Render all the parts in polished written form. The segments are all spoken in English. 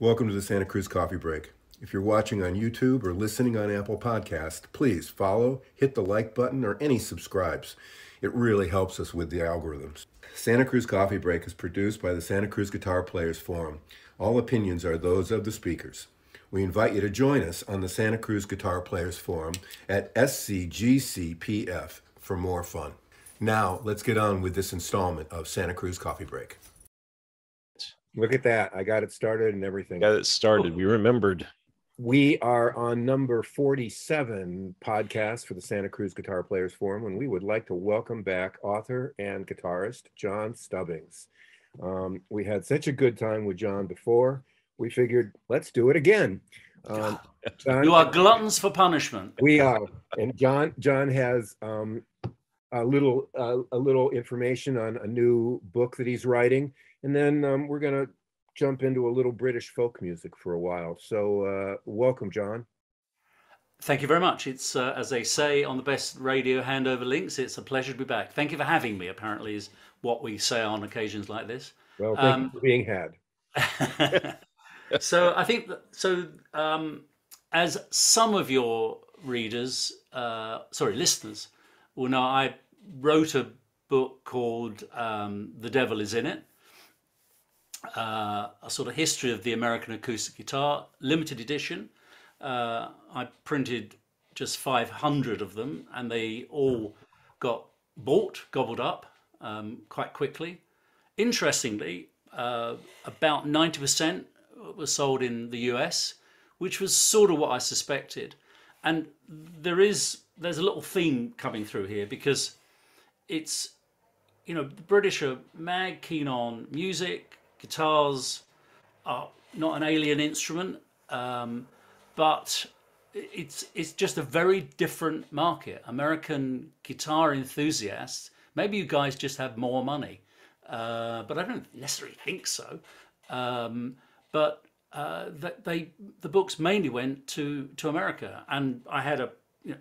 Welcome to the Santa Cruz Coffee Break. If you're watching on YouTube or listening on Apple Podcast, please follow, hit the like button, or any subscribes. It really helps us with the algorithms. Santa Cruz Coffee Break is produced by the Santa Cruz Guitar Players Forum. All opinions are those of the speakers. We invite you to join us on the Santa Cruz Guitar Players Forum at SCGCPF for more fun. Now, let's get on with this installment of Santa Cruz Coffee Break. Look at that. I got it started and everything. Got it started. We remembered. We are on number 47 podcast for the Santa Cruz Guitar Players Forum, and we would like to welcome back author and guitarist John Stubbings. We had such a good time with John before. We figured, let's do it again. John, you are gluttons for punishment. We are. And John has a little information on a new book that he's writing. And then we're going to jump into a little British folk music for a while. So welcome, John. Thank you very much. It's, as they say on the best radio handover links, it's a pleasure to be back. Thank you for having me, apparently, is what we say on occasions like this. Well, thank you for being had. So I think, as some of your readers, listeners will know, I wrote a book called The Devil Is In It. A sort of history of the American acoustic guitar, limited edition. I printed just 500 of them, and they all got gobbled up quite quickly. Interestingly, about 90% was sold in the US, which was sort of what I suspected. And there's a little theme coming through here, because it's, the British are mad keen on music. Guitars are not an alien instrument, but it's just a very different market. American guitar enthusiasts, maybe you guys just have more money, but I don't necessarily think so. But the books mainly went to America, and I had a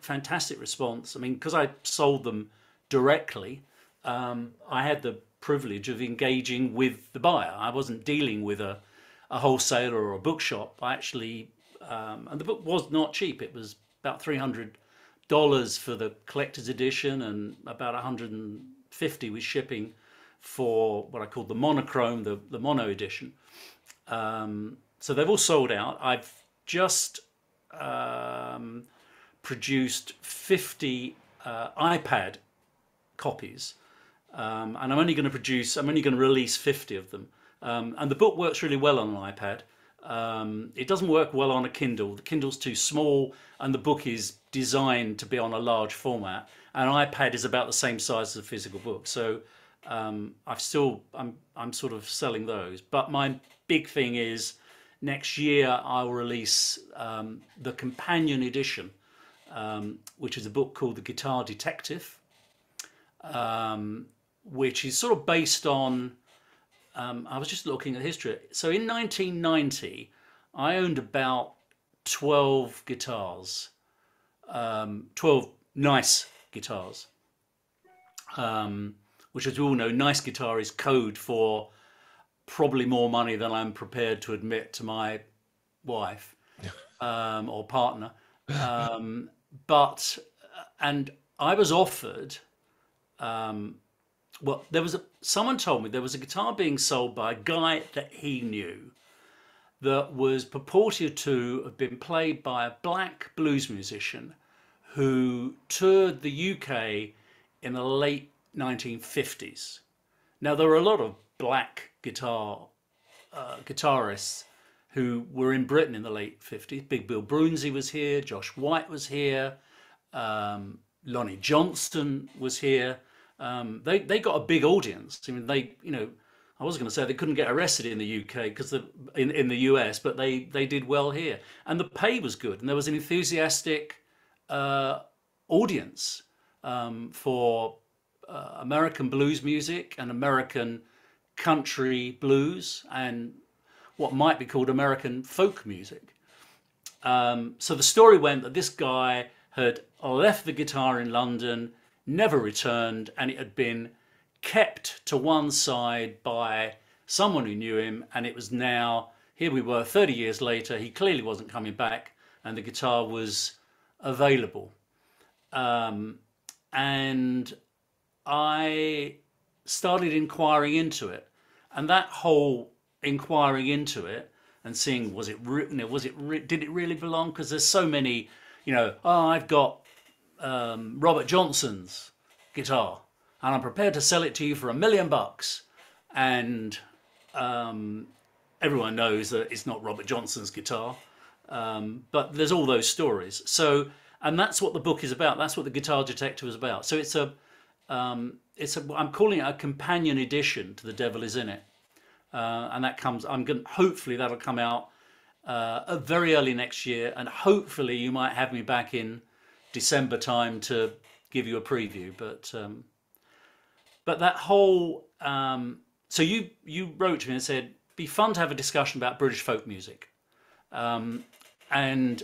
fantastic response. I mean, because I sold them directly, I had the privilege of engaging with the buyer. I wasn't dealing with a wholesaler or a bookshop. I actually, and the book was not cheap. It was about $300 for the collector's edition, and about $150 with shipping for what I called the monochrome, the mono edition. So they've all sold out. I've just produced 50 iPad copies. And I'm only going to release 50 of them. And the book works really well on an iPad. It doesn't work well on a Kindle. The Kindle's too small, and the book is designed to be on a large format. And an iPad is about the same size as a physical book. So I'm sort of selling those. But my big thing is next year I'll release the companion edition, which is a book called The Guitar Detective. Which is sort of based on, I was just looking at history. So in 1990, I owned about 12 guitars, 12 nice guitars, which, as we all know, nice guitar is code for probably more money than I'm prepared to admit to my wife or partner. And I was offered, someone told me there was a guitar being sold by a guy that he knew that was purported to have been played by a black blues musician who toured the UK in the late 1950s. Now, there were a lot of black guitarists who were in Britain in the late 50s. Big Bill Broonzy was here, Josh White was here, Lonnie Johnston was here. They got a big audience. I mean, I was going to say they couldn't get arrested in the UK because in the US, but they did well here, and the pay was good, and there was an enthusiastic audience for American blues music and American country blues and what might be called American folk music. So the story went that this guy had left the guitar in London, never returned, and it had been kept to one side by someone who knew him, and it was now here we were 30 years later, he clearly wasn't coming back, and the guitar was available. And I started inquiring into it, and that whole inquiring into it and seeing, was it, did it really belong? Because there's so many, oh, I've got Robert Johnson's guitar, and I'm prepared to sell it to you for $1 million. And everyone knows that it's not Robert Johnson's guitar, but there's all those stories. So, and that's what the book is about. That's what the Guitar Detective is about. So I'm calling it a companion edition to The Devil Is In It, and that comes. Hopefully that'll come out very early next year, and hopefully you might have me back in December time to give you a preview. But that whole so you wrote to me and said, be fun to have a discussion about British folk music, and I'm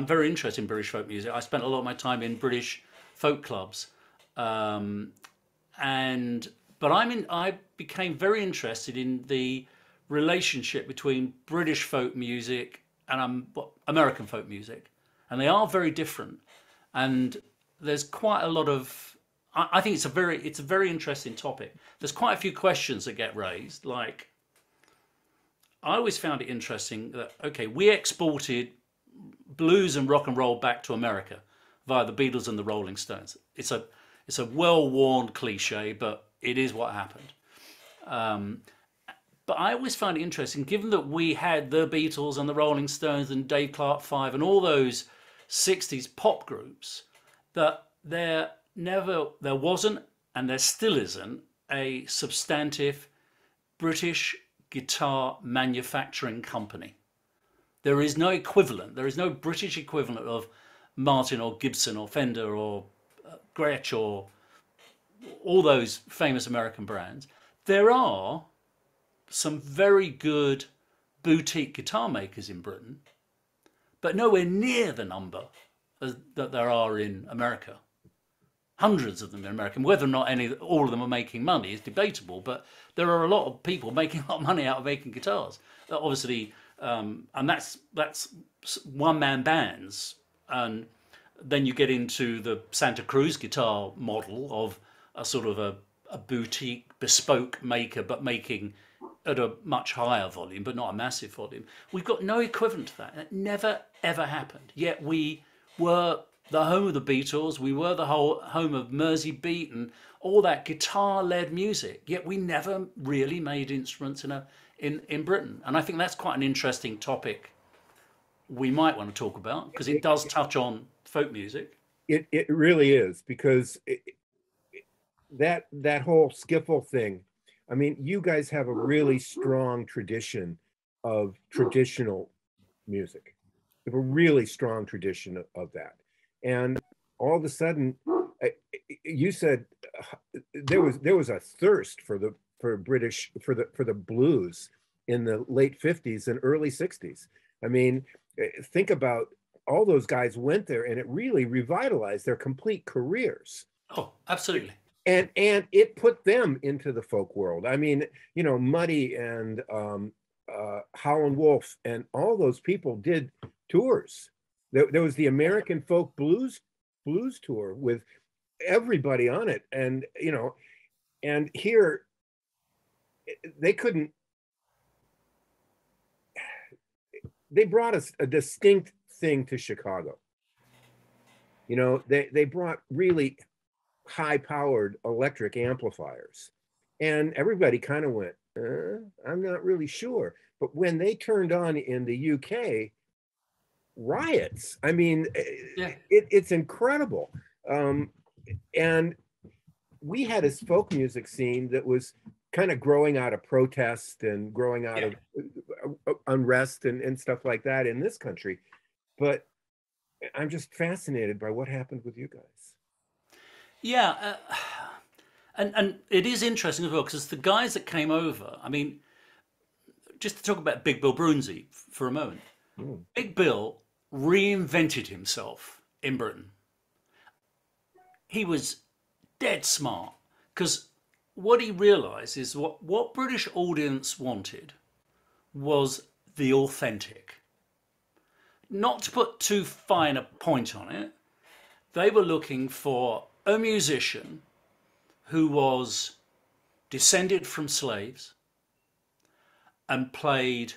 very interested in British folk music. I spent a lot of my time in British folk clubs, but I became very interested in the relationship between British folk music and American folk music, and they are very different. And there's quite a lot of, I think it's a very interesting topic. There's quite a few questions that get raised. Like, I always found it interesting that, okay, we exported blues and rock and roll back to America via the Beatles and the Rolling Stones. It's a well-worn cliche, but it is what happened. But I always find it interesting, given that we had the Beatles and the Rolling Stones and Dave Clark 5 and all those 60s pop groups, that there wasn't, and there still isn't, a substantive British guitar manufacturing company. There is no equivalent. There is no British equivalent of Martin or Gibson or Fender or Gretsch or all those famous American brands. There are some very good boutique guitar makers in Britain, but nowhere near the number that there are in America. Hundreds of them in America. Whether or not all of them are making money is debatable, but there are a lot of people making a lot of money out of making guitars. Obviously, and that's one-man bands, and then you get into the Santa Cruz guitar model of a sort of a boutique, bespoke maker, but making at a much higher volume, but not a massive volume. We've got no equivalent to that. It never, ever happened. Yet we were the home of the Beatles. We were the home of Mersey Beat and all that guitar-led music. Yet we never really made instruments in Britain. And I think that's quite an interesting topic we might want to talk about, because it does touch on folk music. It really is, because that whole skiffle thing, I mean, you guys have a really strong tradition of traditional music. You have a really strong tradition of that. And all of a sudden, you said there was a thirst for the blues in the late 50s and early 60s. I mean, think about all those guys went there, and it really revitalized their complete careers. Oh, absolutely. And it put them into the folk world. I mean, Muddy and Howlin Wolf and all those people did tours. There was the American Folk Blues tour with everybody on it, and and here they couldn't. They brought us a distinct thing to Chicago. They brought really high-powered electric amplifiers, and everybody kind of went, I'm not really sure. But when they turned on in the UK, riots. I mean, yeah. It's incredible. And we had this folk music scene that was kind of growing out of protest and growing out of unrest and stuff like that in this country. But I'm just fascinated by what happened with you guys. Yeah, and it is interesting as well, because the guys that came over, I mean, just to talk about Big Bill Broonzy for a moment. Big Bill reinvented himself in Britain. He was dead smart, because what he realized is what British audience wanted was the authentic. Not to put too fine a point on it, they were looking for a musician who was descended from slaves and played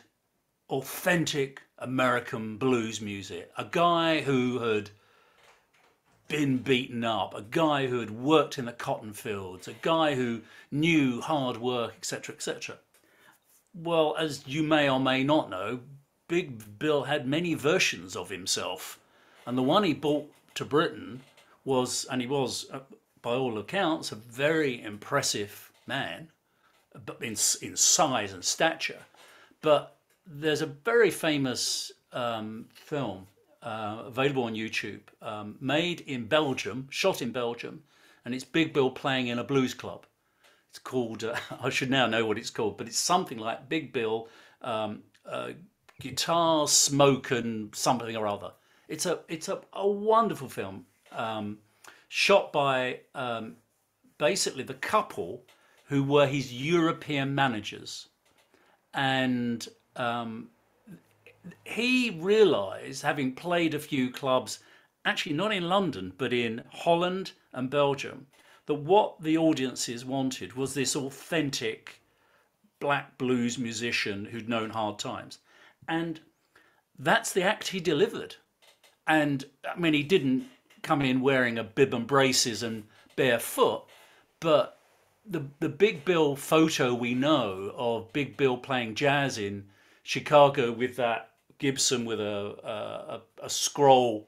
authentic American blues music. A guy who had been beaten up, a guy who had worked in the cotton fields, a guy who knew hard work, etc., etc. Well, as you may or may not know, Big Bill had many versions of himself, and the one he brought to Britain was, and he was, by all accounts, a very impressive man, but in size and stature. But there's a very famous film available on YouTube, made in Belgium, shot in Belgium, and it's Big Bill playing in a blues club. It's called, I should now know what it's called, but it's something like Big Bill, guitar, smoke, and something or other. It's a wonderful film, shot by basically the couple who were his European managers. And he realised, having played a few clubs, actually not in London, but in Holland and Belgium, that what the audiences wanted was this authentic black blues musician who'd known hard times. And that's the act he delivered. And I mean, he didn't come in wearing a bib and braces and barefoot, but the Big Bill photo we know of Big Bill playing jazz in Chicago with that Gibson with a scroll,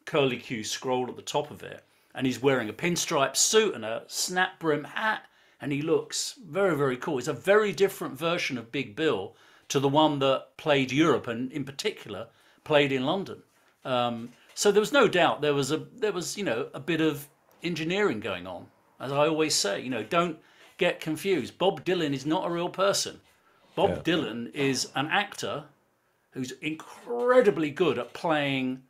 curly Q scroll at the top of it, and he's wearing a pinstripe suit and a snap brim hat, and he looks very, very cool. It's a very different version of Big Bill to the one that played Europe, and in particular played in London. So there was no doubt there was a bit of engineering going on. As I always say, don't get confused. Bob Dylan is not a real person. Bob Dylan is an actor who's incredibly good at playing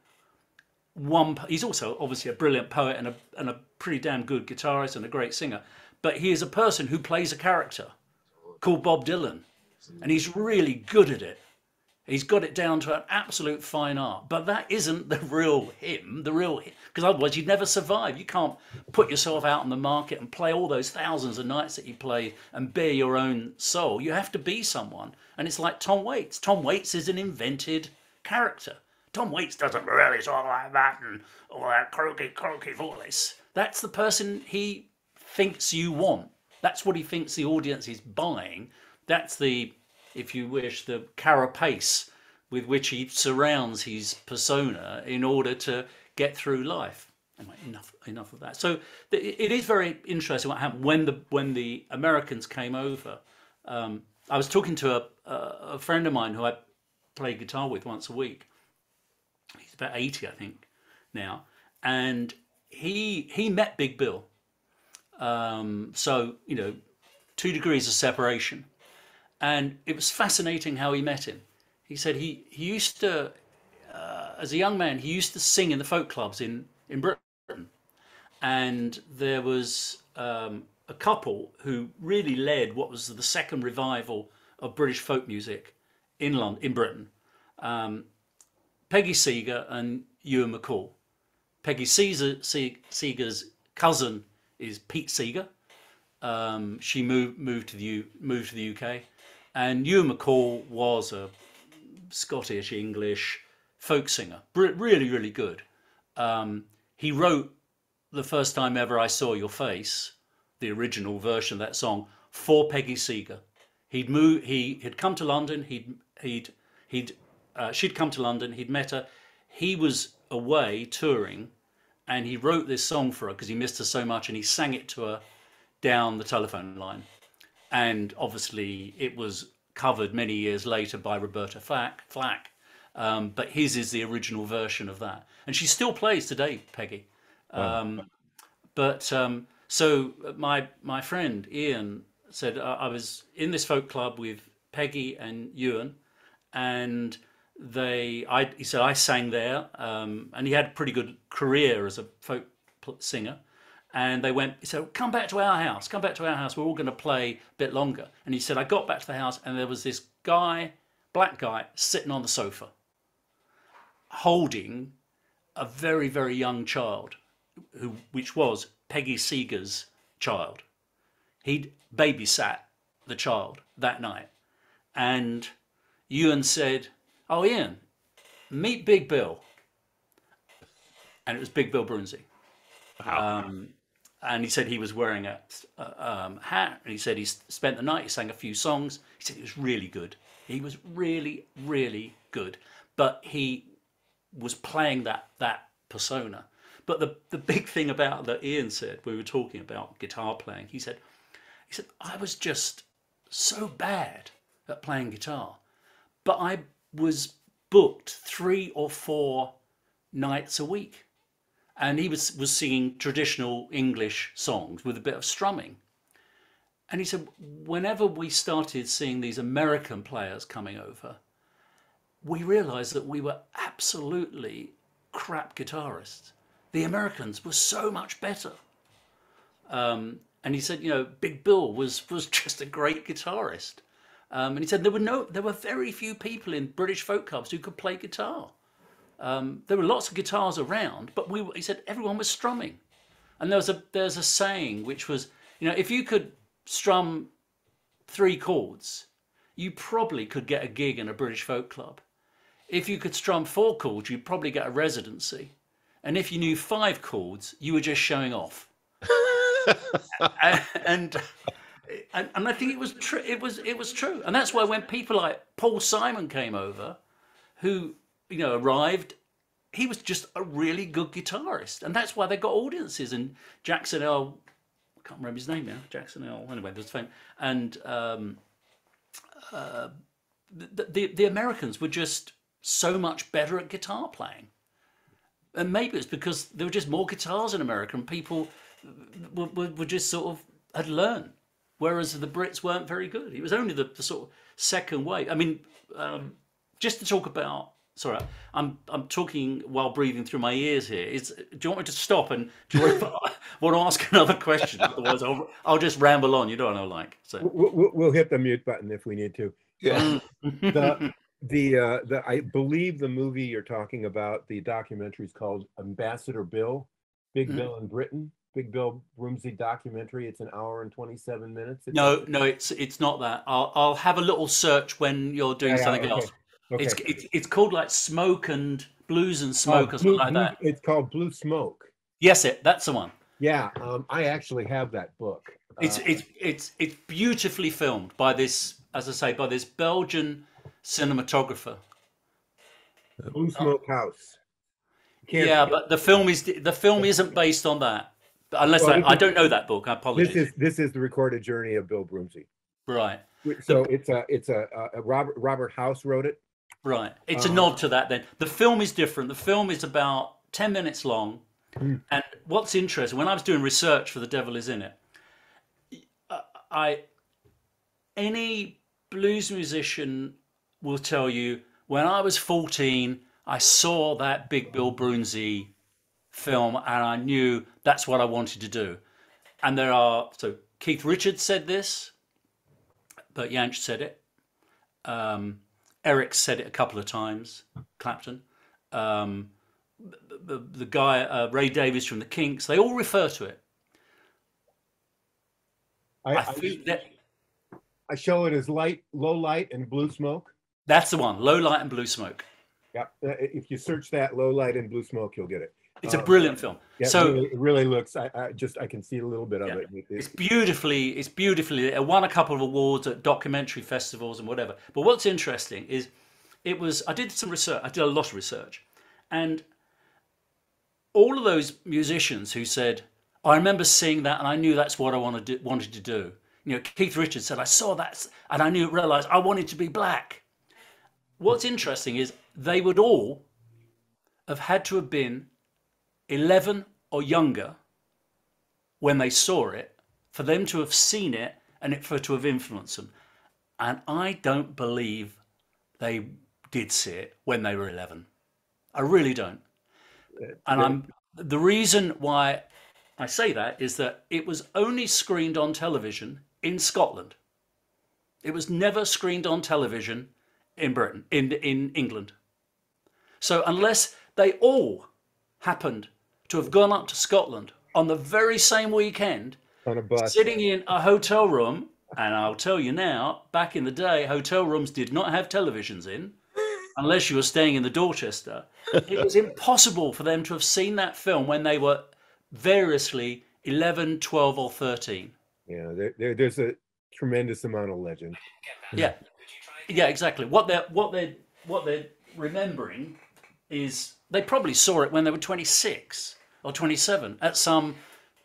one. He's also obviously a brilliant poet and a pretty damn good guitarist and a great singer. But he is a person who plays a character called Bob Dylan, and he's really good at it. He's got it down to an absolute fine art. But that isn't the real him, because otherwise you'd never survive. You can't put yourself out on the market and play all those thousands of nights that you play and bear your own soul. You have to be someone. And it's like Tom Waits. Tom Waits is an invented character. Tom Waits doesn't really talk like that and all that croaky voice. That's the person he thinks you want. That's what he thinks the audience is buying. That's the, if you wish, the carapace with which he surrounds his persona in order to get through life. Anyway, enough of that. So it is very interesting what happened when the Americans came over. I was talking to a friend of mine who I play guitar with once a week. He's about 80, I think, now, and he met Big Bill. So 2 degrees of separation. And it was fascinating how he met him. He said he used to, as a young man, he used to sing in the folk clubs in Britain. And there was a couple who really led what was the second revival of British folk music in Britain. Peggy Seeger and Ewan McCall. Peggy Seeger's cousin is Pete Seeger. She moved to the UK. And Ewan McCall was a Scottish, English folk singer, really, really good. He wrote The First Time Ever I Saw Your Face, the original version of that song, for Peggy Seeger. He had come to London. She'd come to London. He'd met her. He was away touring, and he wrote this song for her because he missed her so much, and he sang it to her down the telephone line. And obviously it was covered many years later by Roberta Flack. But his is the original version of that. And she still plays today, Peggy. Wow. So my friend Ian said, I was in this folk club with Peggy and Ewan, and he said, I sang there, and he had a pretty good career as a folk singer. And he said, come back to our house, we're all going to play a bit longer. And he said, I got back to the house and there was this guy black guy sitting on the sofa, holding a very, very young child, which was Peggy Seeger's child. He'd babysat the child that night. And Ewan said, "Oh, Ian, meet Big Bill." And it was Big Bill Brunsey. Wow. And he said he was wearing a hat. And he said he spent the night, he sang a few songs. He said he was really good. He was really, really good. But he was playing that persona. But the big thing about that Ian said, we were talking about guitar playing, he said, I was just so bad at playing guitar, but I was booked 3 or 4 nights a week. And he was singing traditional English songs with a bit of strumming. And he said, whenever we started seeing these American players coming over, we realized that we were absolutely crap guitarists. The Americans were so much better. And he said, Big Bill was just a great guitarist. And he said there were very few people in British folk clubs who could play guitar. There were lots of guitars around, but he said everyone was strumming. And there's a saying which was, if you could strum 3 chords, you probably could get a gig in a British folk club. If you could strum 4 chords, you'd probably get a residency. And if you knew 5 chords, you were just showing off. and I think it was true. It was true, and that's why when people like Paul Simon came over, who arrived, he was just a really good guitarist, and that's why they got audiences. And Jackson L, I can't remember his name now. Jackson L. Anyway, there's fame, and the Americans were just so much better at guitar playing, and maybe it's because there were just more guitars in America, and people were just sort of had learned, whereas the Brits weren't very good. It was only the sort of second wave. I mean, just to talk about. Sorry, I'm talking while breathing through my ears here. Do you want me to stop and do you want to ask another question? Otherwise, I'll just ramble on. You know what I like. So we'll hit the mute button if we need to. Yeah. I believe the movie you're talking about, the documentary is called Ambassador Bill, Big Bill in Britain. Big Bill Broomsey documentary. It's an hour and 27 minutes. No, it's not that. I'll have a little search when you're doing something else. Okay. It's called like Smoke and Blues and Smoke or something like that. It's called Blue Smoke. Yes, that's the one. Yeah, I actually have that book. It's beautifully filmed by this, as I say, by this Belgian cinematographer. Blue Smoke House. But the film isn't based on that. Unless I don't know that book. I apologize. This is the recorded journey of Bill Broomsey. Right. So it's a Robert House wrote it. Right. It's a nod to that then. The film is different. The film is about 10 minutes long. And what's interesting, when I was doing research for The Devil Is In It, any blues musician will tell you, when I was 14, I saw that Big Bill Broomsey film and I knew that's what I wanted to do. And so Keith Richards said this, Bert Jansch said it. Eric said it a couple of times, Clapton. The guy, Ray Davies from the Kinks, they all refer to it. I show it as low light and blue smoke. That's the one, Low Light and Blue Smoke. Yeah, if you search that, Low Light and Blue Smoke, you'll get it. It's a brilliant film. Yeah, so it really looks. I can see a little bit of it. It's beautifully. It won a couple of awards at documentary festivals and whatever. But what's interesting is, I did some research. I did a lot of research, and all of those musicians who said, "I remember seeing that, and I knew that's what I wanted to do." Keith Richards said, "I saw that, and I realized I wanted to be black." What's interesting is they would all have had to have been 11 or younger when they saw it, for them to have seen it and for it to have influenced them. And I don't believe they did see it when they were 11. I really don't. And the reason why I say that is that it was only screened on television in Scotland. It was never screened on television in Britain, in England. So unless they all happened to have gone up to Scotland on the very same weekend, On a bus. sitting in a hotel room, and I'll tell you now, back in the day, hotel rooms did not have televisions in, unless you were staying in the Dorchester. It was impossible for them to have seen that film when they were variously 11, 12, or 13. Yeah, there's a tremendous amount of legend. Yeah, yeah, exactly. What they're remembering is they probably saw it when they were 26 or 27 at some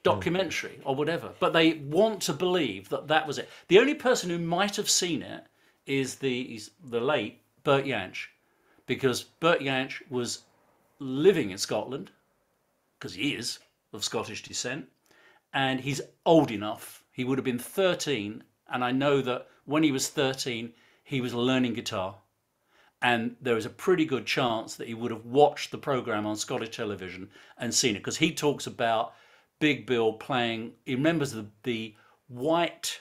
documentary or whatever, but they want to believe that that was it. The only person who might have seen it is the late Bert Jansch, because Bert Jansch was living in Scotland, because he is of Scottish descent, and he's old enough. He would have been 13, and I know that when he was 13, he was learning guitar. And there is a pretty good chance that he would have watched the program on Scottish television and seen it, because he talks about Big Bill playing. He remembers the white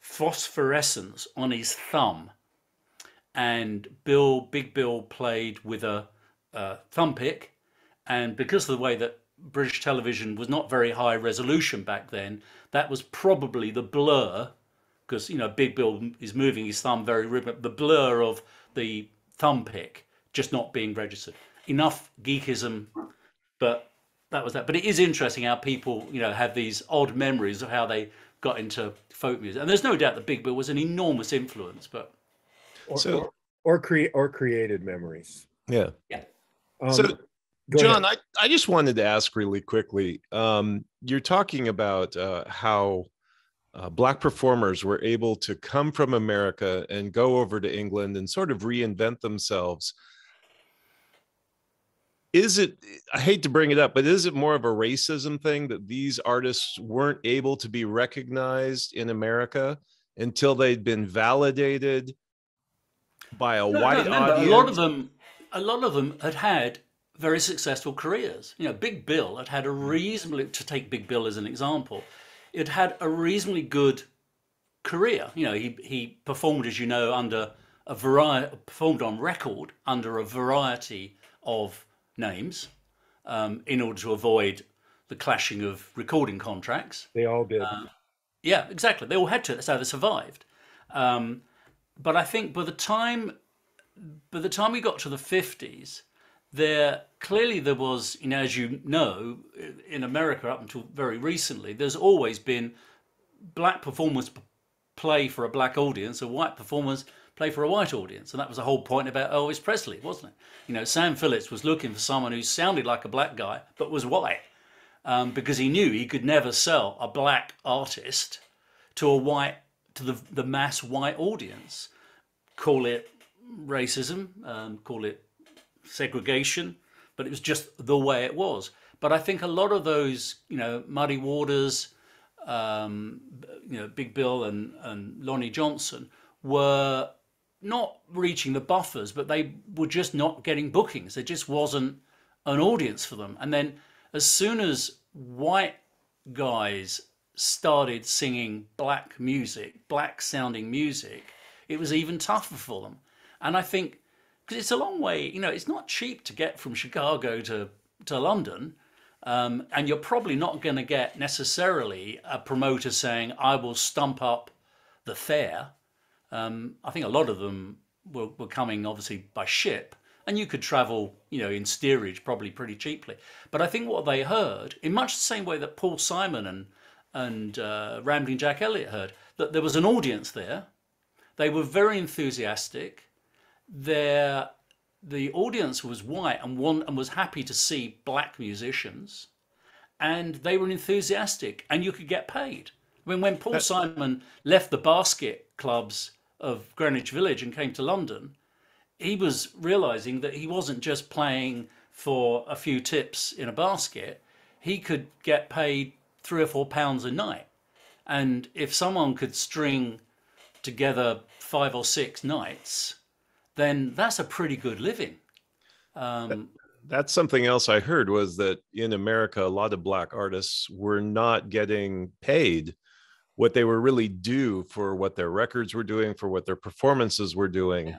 phosphorescence on his thumb, and Big Bill played with a thumb pick, and because of the way that British television was not very high resolution back then, that was probably the blur, because Big Bill is moving his thumb very rhythmic, the blur of the thumb pick just not being registered. Enough geekism, but that was that. But it is interesting how people have these odd memories of how they got into folk music, and there's no doubt that Big Bill was an enormous influence. But or created memories. Yeah. Yeah. So John, I just wanted to ask really quickly. You're talking about how Black performers were able to come from America and go over to England and sort of reinvent themselves. Is it, I hate to bring it up, but is it more of a racism thing that these artists weren't able to be recognized in America until they'd been validated by a white audience? A lot of them had very successful careers. Big Bill had a reasonably, to take Big Bill as an example, it had a reasonably good career. He performed, as you know, under a variety, performed on record under a variety of names in order to avoid the clashing of recording contracts. They all did. Yeah, exactly. They all had to. That's how they survived. But I think by the time we got to the 50s, there was, as you know, in America up until very recently, there's always been black performers play for a black audience, and white performers play for a white audience. And that was the whole point about Elvis Presley, wasn't it? Sam Phillips was looking for someone who sounded like a black guy, but was white, because he knew he could never sell a black artist to the mass white audience. Call it racism, call it segregation, but it was just the way it was. But I think a lot of those, Muddy Waters, Big Bill and Lonnie Johnson were not reaching the buffers, but they were just not getting bookings. There just wasn't an audience for them. And then as soon as white guys started singing black music, black sounding music, it was even tougher for them. And I think, because it's a long way, it's not cheap to get from Chicago to London. And you're probably not going to get necessarily a promoter saying, I will stump up the fare. I think a lot of them were coming obviously by ship, and you could travel, in steerage probably pretty cheaply. But I think what they heard, in much the same way that Paul Simon and Rambling Jack Elliott heard, that there was an audience there. They were very enthusiastic. The audience was white and was happy to see black musicians, and they were enthusiastic, and you could get paid. I mean, when Paul Simon left the basket clubs of Greenwich Village and came to London, he was realizing that he wasn't just playing for a few tips in a basket. He could get paid £3 or £4 a night, and if someone could string together 5 or 6 nights, then that's a pretty good living. That's something else I heard, was that in America, a lot of black artists were not getting paid what they were really due for what their records were doing, for what their performances were doing.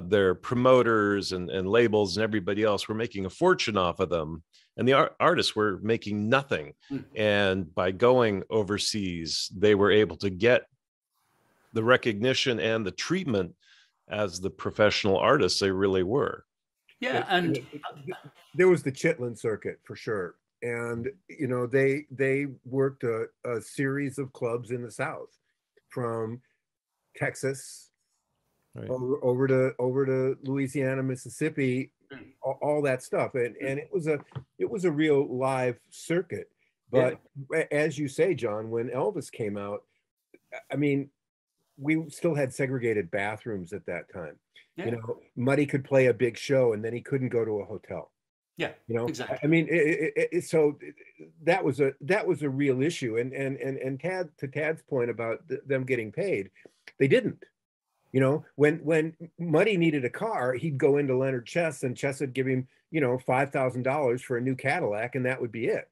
Their promoters and labels and everybody else were making a fortune off of them, and the artists were making nothing. And by going overseas, they were able to get the recognition and the treatment as the professional artists they really were. Yeah, and there was the Chitlin circuit for sure. And, you know, they worked a series of clubs in the South, from Texas over to Louisiana, Mississippi, all that stuff. And it was a real live circuit. But as you say, John, when Elvis came out, I mean, we still had segregated bathrooms at that time. You know, Muddy could play a big show and then he couldn't go to a hotel. Yeah, you know, exactly. I mean, so that was a real issue. And Tad's point about them getting paid, they didn't. You know, when Muddy needed a car, he'd go into Leonard Chess, and Chess would give him, you know, $5,000 for a new Cadillac, and that would be it.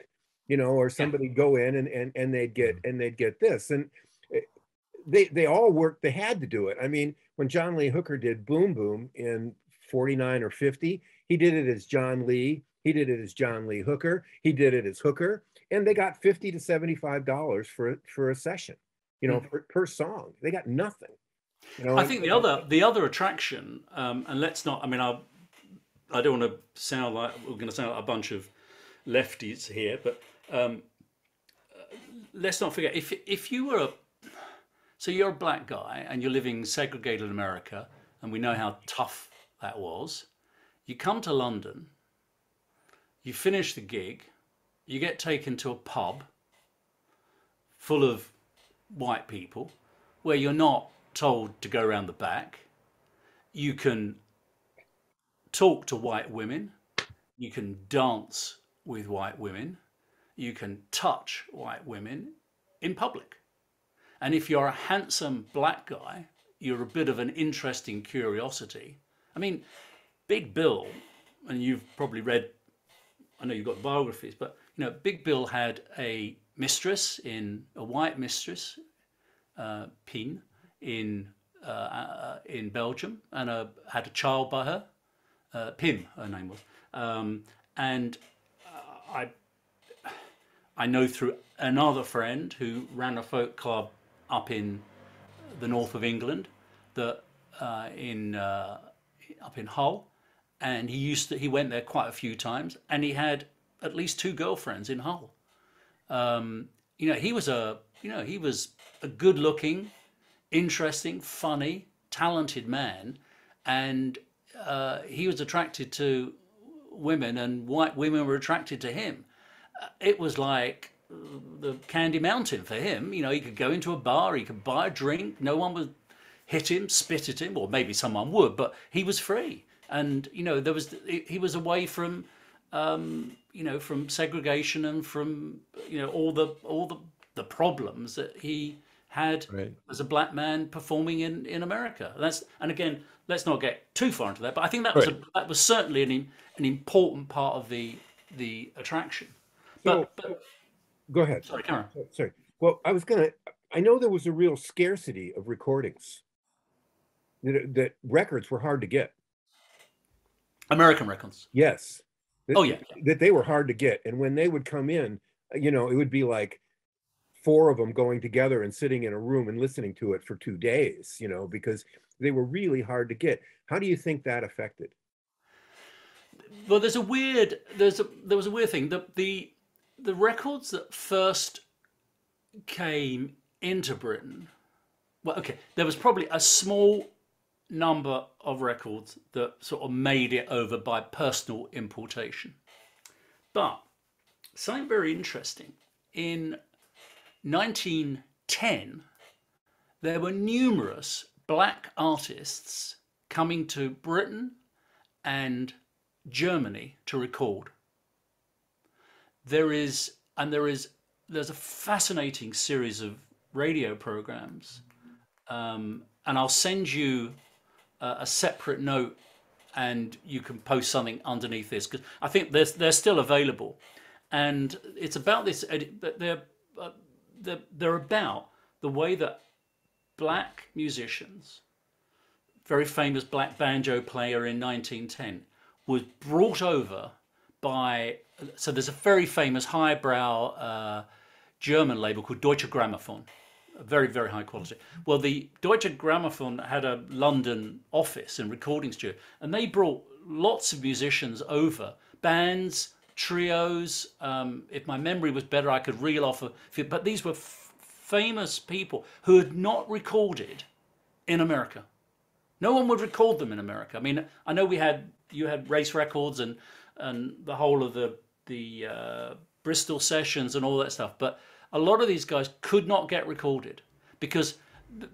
You know, or somebody go in and they'd get this, and they all worked. They had to do it. I mean, when John Lee Hooker did Boom Boom in 49 or 50, he did it as John Lee. He did it as John Lee Hooker. He did it as Hooker, and they got $50 to $75 for a session. You know, per song. They got nothing. You know, I think the other attraction, and let's not. I mean, I don't want to sound like we're going to sound like a bunch of lefties here, but let's not forget, if you were so you're a black guy and you're living in segregated America, and we know how tough that was. You come to London, you finish the gig, you get taken to a pub full of white people where you're not told to go around the back. You can talk to white women, you can dance with white women, you can touch white women in public. And if you're a handsome black guy, you're a bit of an interesting curiosity. I mean, Big Bill, and you've probably read, I know you've got biographies, but you know, Big Bill had a white mistress, Pien, in Belgium, and had a child by her, Pim, her name was, and I know through another friend who ran a folk club up in the north of England, that up in Hull, and he went there quite a few times, and he had at least 2 girlfriends in Hull. You know, he was a good-looking, interesting, funny, talented man, and he was attracted to women, and white women were attracted to him. It was like the Candy Mountain for him. You know, he could go into a bar, he could buy a drink, no one would hit him, spit at him, or maybe someone would, but he was free. And you know, he was away from you know, from segregation and from, you know, all the problems that he had as a black man performing in America. And again, let's not get too far into that, but I think that was certainly an important part of the attraction. But go ahead. Sorry, Karen. Sorry. Well, I know there was a real scarcity of recordings. That records were hard to get. American records. Yes. Yeah. That they were hard to get. And when they would come in, you know, it would be like 4 of them going together and sitting in a room and listening to it for 2 days, you know, because they were really hard to get. How do you think that affected? Well, there was a weird thing. The records that first came into Britain, well, okay, there was probably a small number of records that sort of made it over by personal importation. But something very interesting, in 1910, there were numerous black artists coming to Britain and Germany to record. There's a fascinating series of radio programs, and I'll send you a separate note, and you can post something underneath this, because I think they're still available, and it's about this. They're about the way that black musicians, very famous black banjo player in 1910, was brought over by, so there's a very famous highbrow German label called Deutsche Grammophon, very, very high quality. Well, the Deutsche Grammophon had a London office and recording studio, and they brought lots of musicians over, bands, trios. If my memory was better, I could reel off a few, but these were famous people who had not recorded in America. No one would record them in America. I mean, I know you had Race Records and the whole of the Bristol sessions and all that stuff, but a lot of these guys could not get recorded because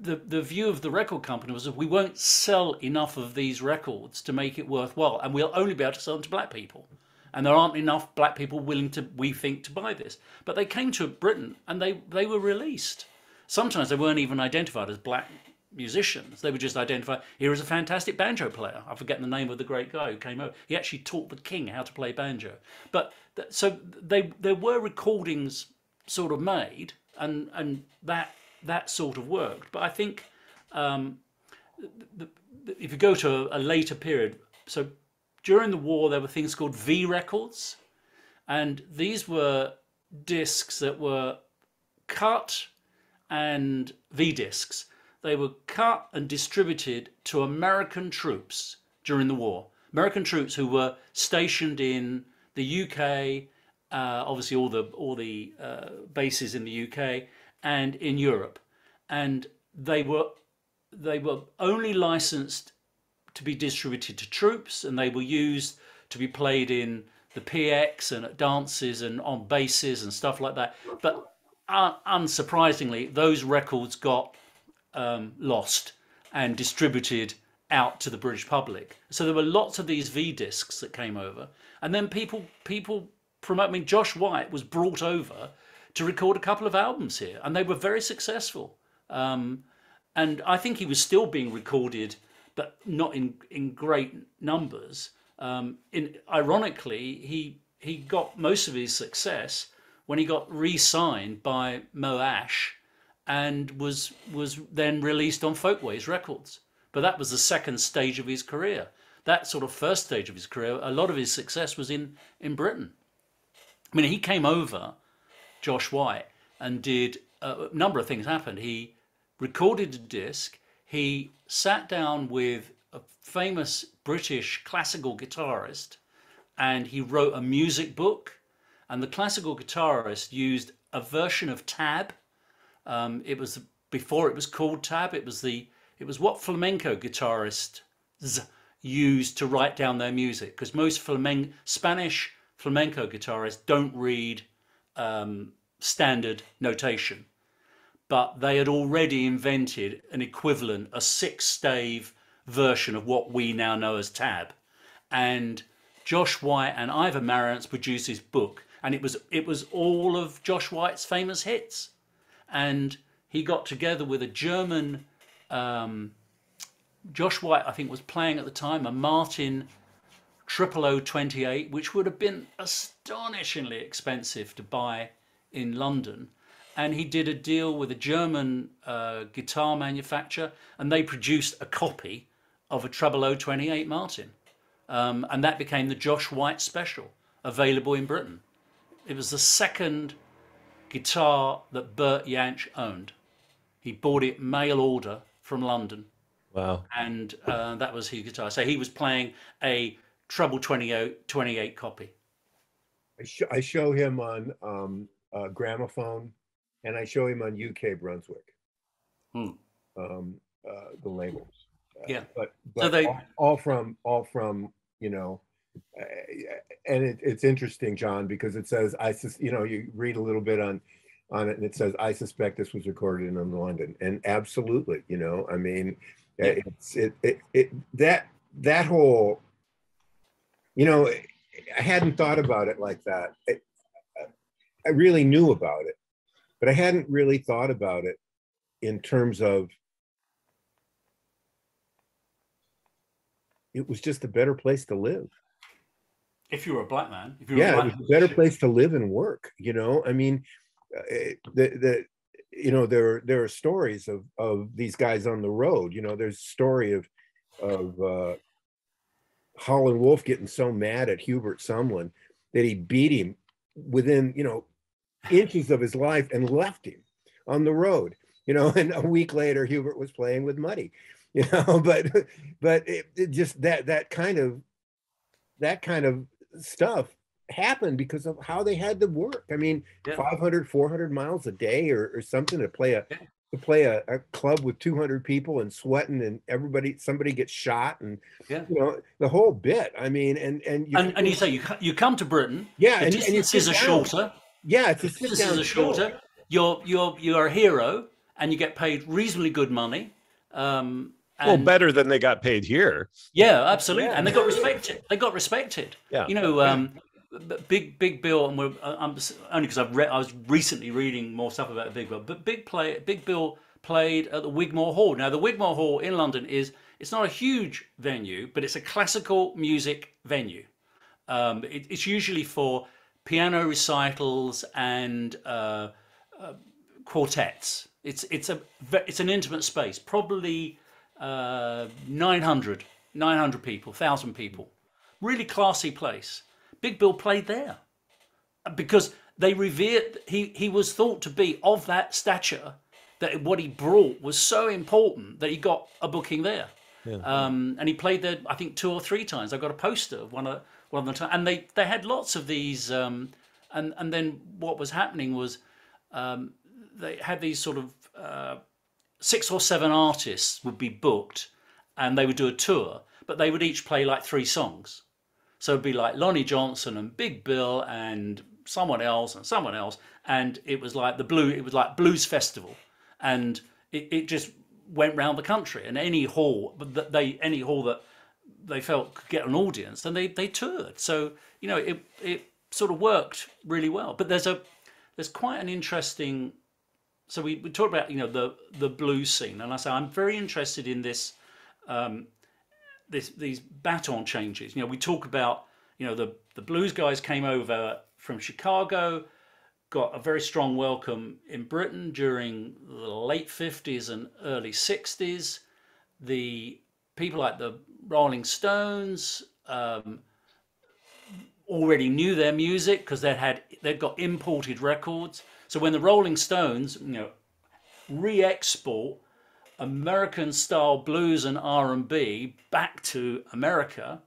the view of the record company was that we won't sell enough of these records to make it worthwhile, and we'll only be able to sell them to black people. And there aren't enough black people willing to, we think, to buy this. But they came to Britain and they were released. Sometimes they weren't even identified as black musicians. They were just identified, here is a fantastic banjo player. I forget the name of the great guy who came over. He actually taught the king how to play banjo. But so there were recordings sort of made, and that sort of worked. But I think if you go to a later period, so during the war, there were things called V records, and these were discs that were cut, and V discs. They were cut and distributed to American troops during the war. American troops who were stationed in the UK, obviously all the bases in the UK and in Europe, and they were only licensed to be distributed to troops, and they were used to be played in the PX and at dances and on bases and stuff like that. But unsurprisingly, those records got lost and distributed out to the British public. So there were lots of these V discs that came over, and then people promote. I mean, Josh White was brought over to record a couple of albums here, and they were very successful. And I think he was still being recorded, but not in great numbers. Ironically, he got most of his success when he got re-signed by Mo Ash and was then released on Folkways Records. But that was the second stage of his career. That sort of first stage of his career, a lot of his success was in Britain. I mean, he came over, Josh White, and did a number of things happened. He recorded a disc. He sat down with a famous British classical guitarist, and he wrote a music book. And the classical guitarist used a version of tab. It was before it was called tab. It was what flamenco guitarists used to write down their music, because most Spanish flamenco guitarists don't read standard notation. But they had already invented an equivalent, a 6-stave version of what we now know as tab. And Josh White and Ivor Marantz produced this book, and it was all of Josh White's famous hits. And he got together with a German, Josh White, I think, was playing at the time a Martin 00028, which would have been astonishingly expensive to buy in London. And he did a deal with a German guitar manufacturer, and they produced a copy of a 00028 Martin. And that became the Josh White Special, available in Britain. It was the second guitar that Bert Jansch owned. He bought it mail order from London. Wow. And that was his guitar. So he was playing a 00028 copy. I show him on gramophone, and I show him on UK Brunswick. The labels. Yeah. But so they all from you know, and it's interesting, John, because it says you read a little bit on it, and it says I suspect this was recorded in London, and absolutely, I mean, yeah. That whole, I hadn't thought about it like that. I really knew about it, but I hadn't really thought about it in terms of it was just a better place to live. If you were a black man, it was a better place to live and work. I mean, you know, there are stories of these guys on the road. You know, there's a story of Howlin Wolf getting so mad at Hubert Sumlin that he beat him within, you know, inches of his life and left him on the road. You know, and a week later Hubert was playing with Muddy. You know, but it just that kind of stuff happened because of how they had to work. I mean, 500, 400 miles a day or something to play a club with 200 people and sweating, and somebody gets shot, and you know, the whole bit. I mean, and you say you come to Britain. Yeah, the distances are shorter. Yeah, it's a sit down. Distances are shorter. You're a hero, and you get paid reasonably good money. Well, better than they got paid here. Yeah, absolutely, and they got respected. Yeah, you know, Big Bill, and I'm only because I was recently reading more stuff about Big Bill. But Big Bill played at the Wigmore Hall. Now, the Wigmore Hall in London it's not a huge venue, but it's a classical music venue. It's usually for piano recitals and quartets. It's an intimate space, probably 900 people, 1,000 people. Really classy place. Big Bill played there because they revered. He was thought to be of that stature, that what he brought was so important that he got a booking there. Yeah. And he played there, I think, 2 or 3 times. I got a poster of one of the times, and they had lots of these. And then what was happening was they had these sort of 6 or 7 artists would be booked, and they would do a tour, but they would each play like 3 songs. So it'd be like Lonnie Johnson and Big Bill and someone else, and it was like Blues Festival, and it just went round the country, and any hall that they felt could get an audience, then they toured. So you know, it sort of worked really well. But there's quite an interesting. So we talked about, you know, the blues scene, and I say I'm very interested in this. These baton changes. You know, we talk about, you know, the blues guys came over from Chicago, got a very strong welcome in Britain during the late 50s and early 60s. The people like the Rolling Stones already knew their music because they'd got imported records. So when the Rolling Stones, you know, re-export American style blues and R&B back to America,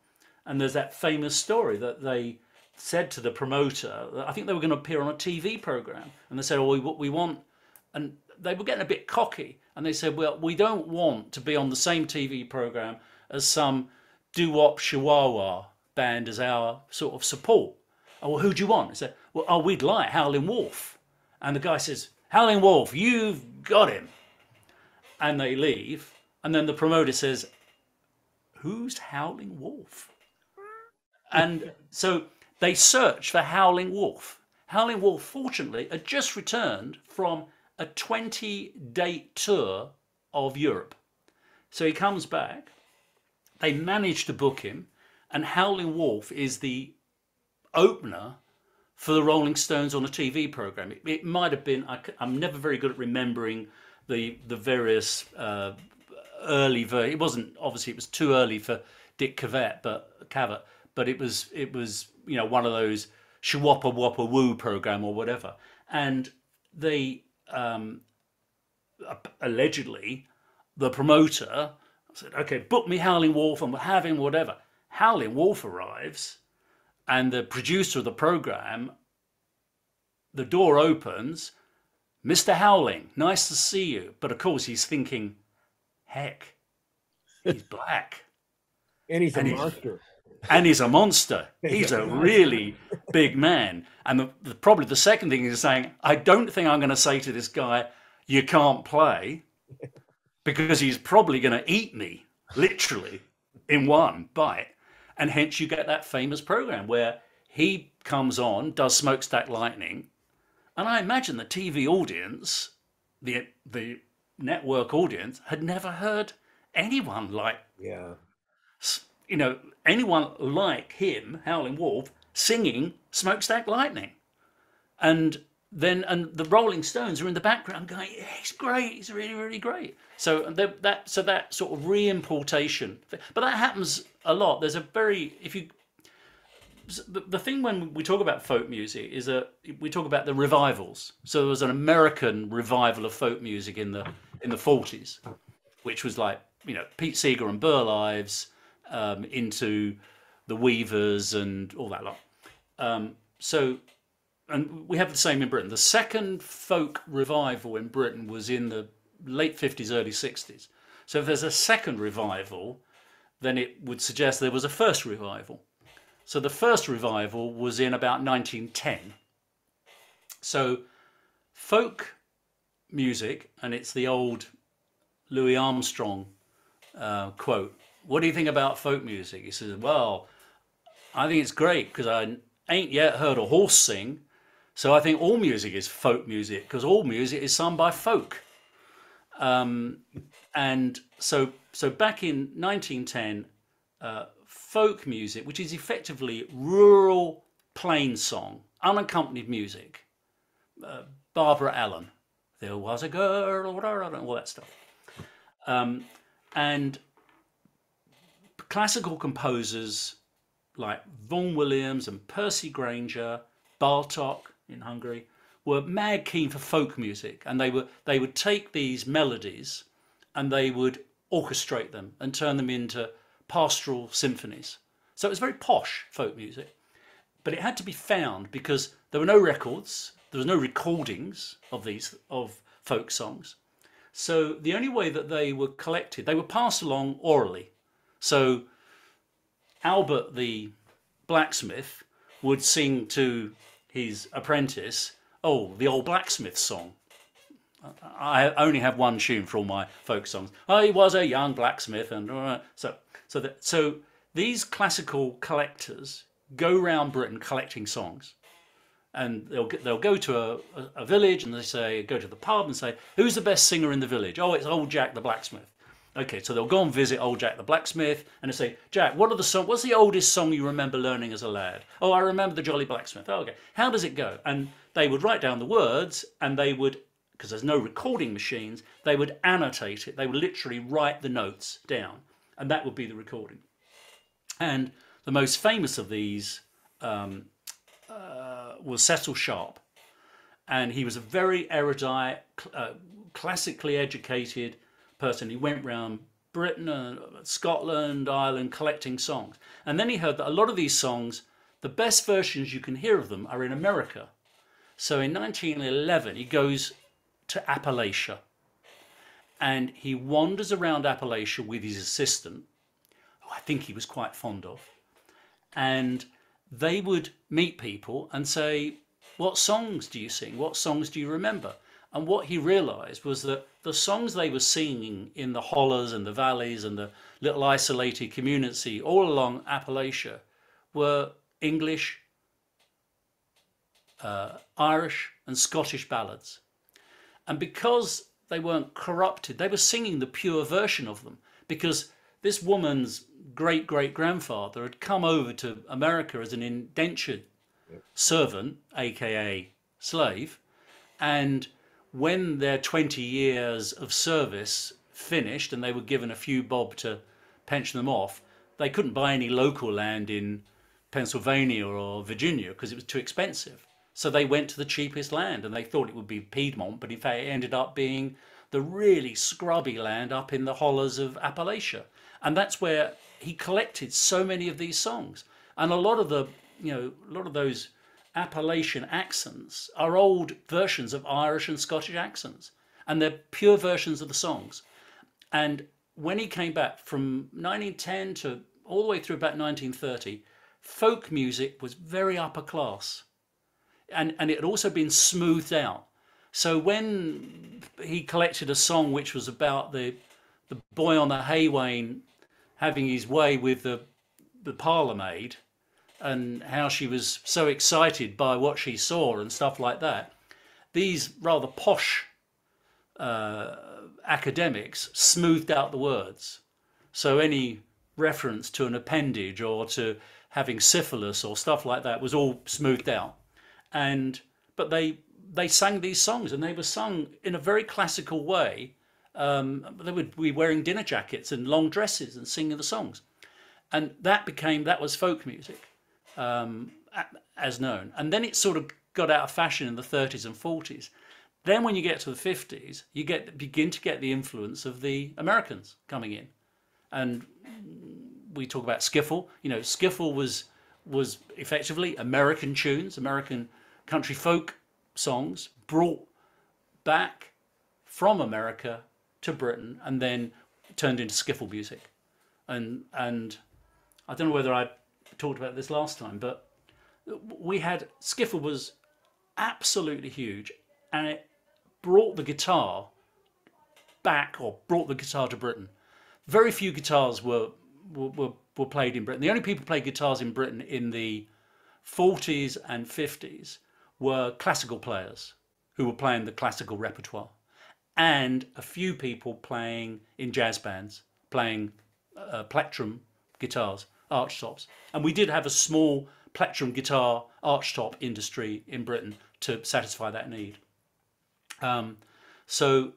and there's that famous story that they said to the promoter that I think they were going to appear on a TV program, and they said, "Oh, we want," and they were getting a bit cocky, and they said, "Well, we don't want to be on the same TV program as some doo-wop chihuahua band as our sort of support." "Oh, well, who do you want?" I said, "Well, we'd like Howlin Wolf," and the guy says, "Howlin Wolf, you've got him." And they leave, and then the promoter says, "Who's Howlin Wolf?" And so they search for Howlin Wolf. Howlin Wolf, fortunately, had just returned from a 20-date tour of Europe. So he comes back, they manage to book him, and Howlin Wolf is the opener for the Rolling Stones on a TV program. It might have been, I'm never very good at remembering the various early versions. It wasn't, obviously it was too early for Dick Cavett, but it was you know, one of those Shwappa Wappa Woo program or whatever. And they allegedly, the promoter said, "Okay, book me Howlin Wolf and we'll have him, whatever." Howlin Wolf arrives, and the producer of the program, the door opens. "Mr. Howling, nice to see you." But of course he's thinking, heck, he's black. And he's a monster. And he's a monster. He's a really big man. And probably the second thing he's saying, I don't think I'm going to say to this guy, "You can't play," because he's probably going to eat me, literally, in one bite. And hence you get that famous program where he comes on, does Smokestack Lightning, and I imagine the TV audience, the network audience, had never heard anyone like, you know, anyone like him, Howlin Wolf, singing Smokestack Lightning. And and the Rolling Stones are in the background going, yeah, he's great, he's really, really great. So that sort of re-importation, but that happens a lot. There's a very, the thing when we talk about folk music is that we talk about the revivals. So there was an American revival of folk music in the 40s, which was like, you know, Pete Seeger and Burl Ives, into the Weavers and all that lot. And we have the same in Britain. The second folk revival in Britain was in the late 50s, early 60s. So if there's a second revival, then it would suggest there was a first revival. So the first revival was in about 1910. So folk music, and it's the old Louis Armstrong quote, what do you think about folk music? He says, well, I think it's great because I ain't yet heard a horse sing. So I think all music is folk music because all music is sung by folk. And so back in 1910, folk music, which is effectively rural plain song, unaccompanied music, Barbara Allen, there was a girl, all that stuff. And classical composers like Vaughan Williams and Percy Grainger, Bartók in Hungary, were mad keen for folk music, and they would take these melodies and they would orchestrate them and turn them into pastoral symphonies. So it was very posh folk music, but it had to be found because there were no records, there was no recordings of folk songs. So the only way that they were collected, they were passed along orally. So Albert the blacksmith would sing to his apprentice, oh, the old blacksmith song. I only have one tune for all my folk songs. Oh, he was a young blacksmith, and so these classical collectors go around Britain collecting songs, and they'll go to a village and they go to the pub and say, who's the best singer in the village? Oh, it's old Jack the blacksmith. Okay, so they'll go and visit old Jack the blacksmith and they say, Jack, what's the oldest song you remember learning as a lad? Oh, I remember the Jolly Blacksmith. Oh, okay. How does it go? And they would write down the words, and they would, because there's no recording machines, they would annotate it. They would literally write the notes down, and that would be the recording. And the most famous of these was Cecil Sharp, and he was a very erudite, classically educated person. He went around Britain and Scotland, Ireland, collecting songs. And then he heard that a lot of these songs, the best versions you can hear of them are in America. So in 1911, he goes to Appalachia, and he wanders around Appalachia with his assistant, who I think he was quite fond of. And they would meet people and say, what songs do you sing? What songs do you remember? And what he realized was that the songs they were singing in the hollers and the valleys and the little isolated community all along Appalachia were English, Irish and Scottish ballads. And because they weren't corrupted, they were singing the pure version of them, because this woman's great-great-grandfather had come over to America as an indentured servant, aka slave, and when their 20 years of service finished and they were given a few bob to pension them off, they couldn't buy any local land in Pennsylvania or Virginia because it was too expensive. So they went to the cheapest land, and they thought it would be Piedmont, but in fact it ended up being the really scrubby land up in the hollers of Appalachia. And that's where he collected so many of these songs. And a lot of those Appalachian accents are old versions of Irish and Scottish accents, and they're pure versions of the songs. And when he came back from 1910 to all the way through about 1930, folk music was very upper class, and it had also been smoothed out. So when he collected a song which was about the boy on the hay wain having his way with the parlour maid, and how she was so excited by what she saw and stuff like that, these rather posh academics smoothed out the words. So any reference to an appendage or to having syphilis or stuff like that was all smoothed out. But they they sang these songs, and they were sung in a very classical way. They would be wearing dinner jackets and long dresses and singing the songs, and that was folk music, as known. And then it sort of got out of fashion in the 30s and 40s. Then when you get to the 50s, you begin to get the influence of the Americans coming in, and we talk about skiffle. Skiffle was effectively American tunes, American country folk songs brought back from America to Britain and then turned into skiffle music. And I don't know whether I talked about this last time, but skiffle was absolutely huge, and it brought the guitar back, or brought the guitar to Britain. Very few guitars were played in Britain. The only people who played guitars in Britain in the 40s and 50s were classical players who were playing the classical repertoire, and a few people playing in jazz bands, playing plectrum guitars, archtops. And we did have a small plectrum guitar archtop industry in Britain to satisfy that need. So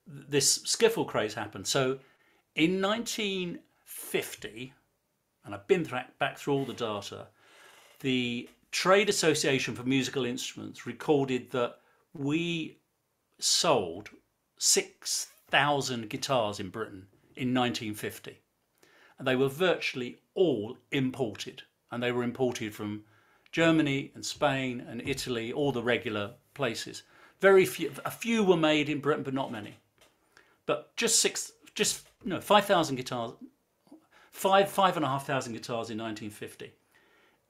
this skiffle craze happened. So in 1950, and I've been back through all the data, the Trade Association for Musical Instruments recorded that we sold 6,000 guitars in Britain in 1950. And they were virtually all imported. And they were imported from Germany and Spain and Italy, all the regular places. A few were made in Britain, but not many. But 5,000 guitars, 5,500 guitars in 1950.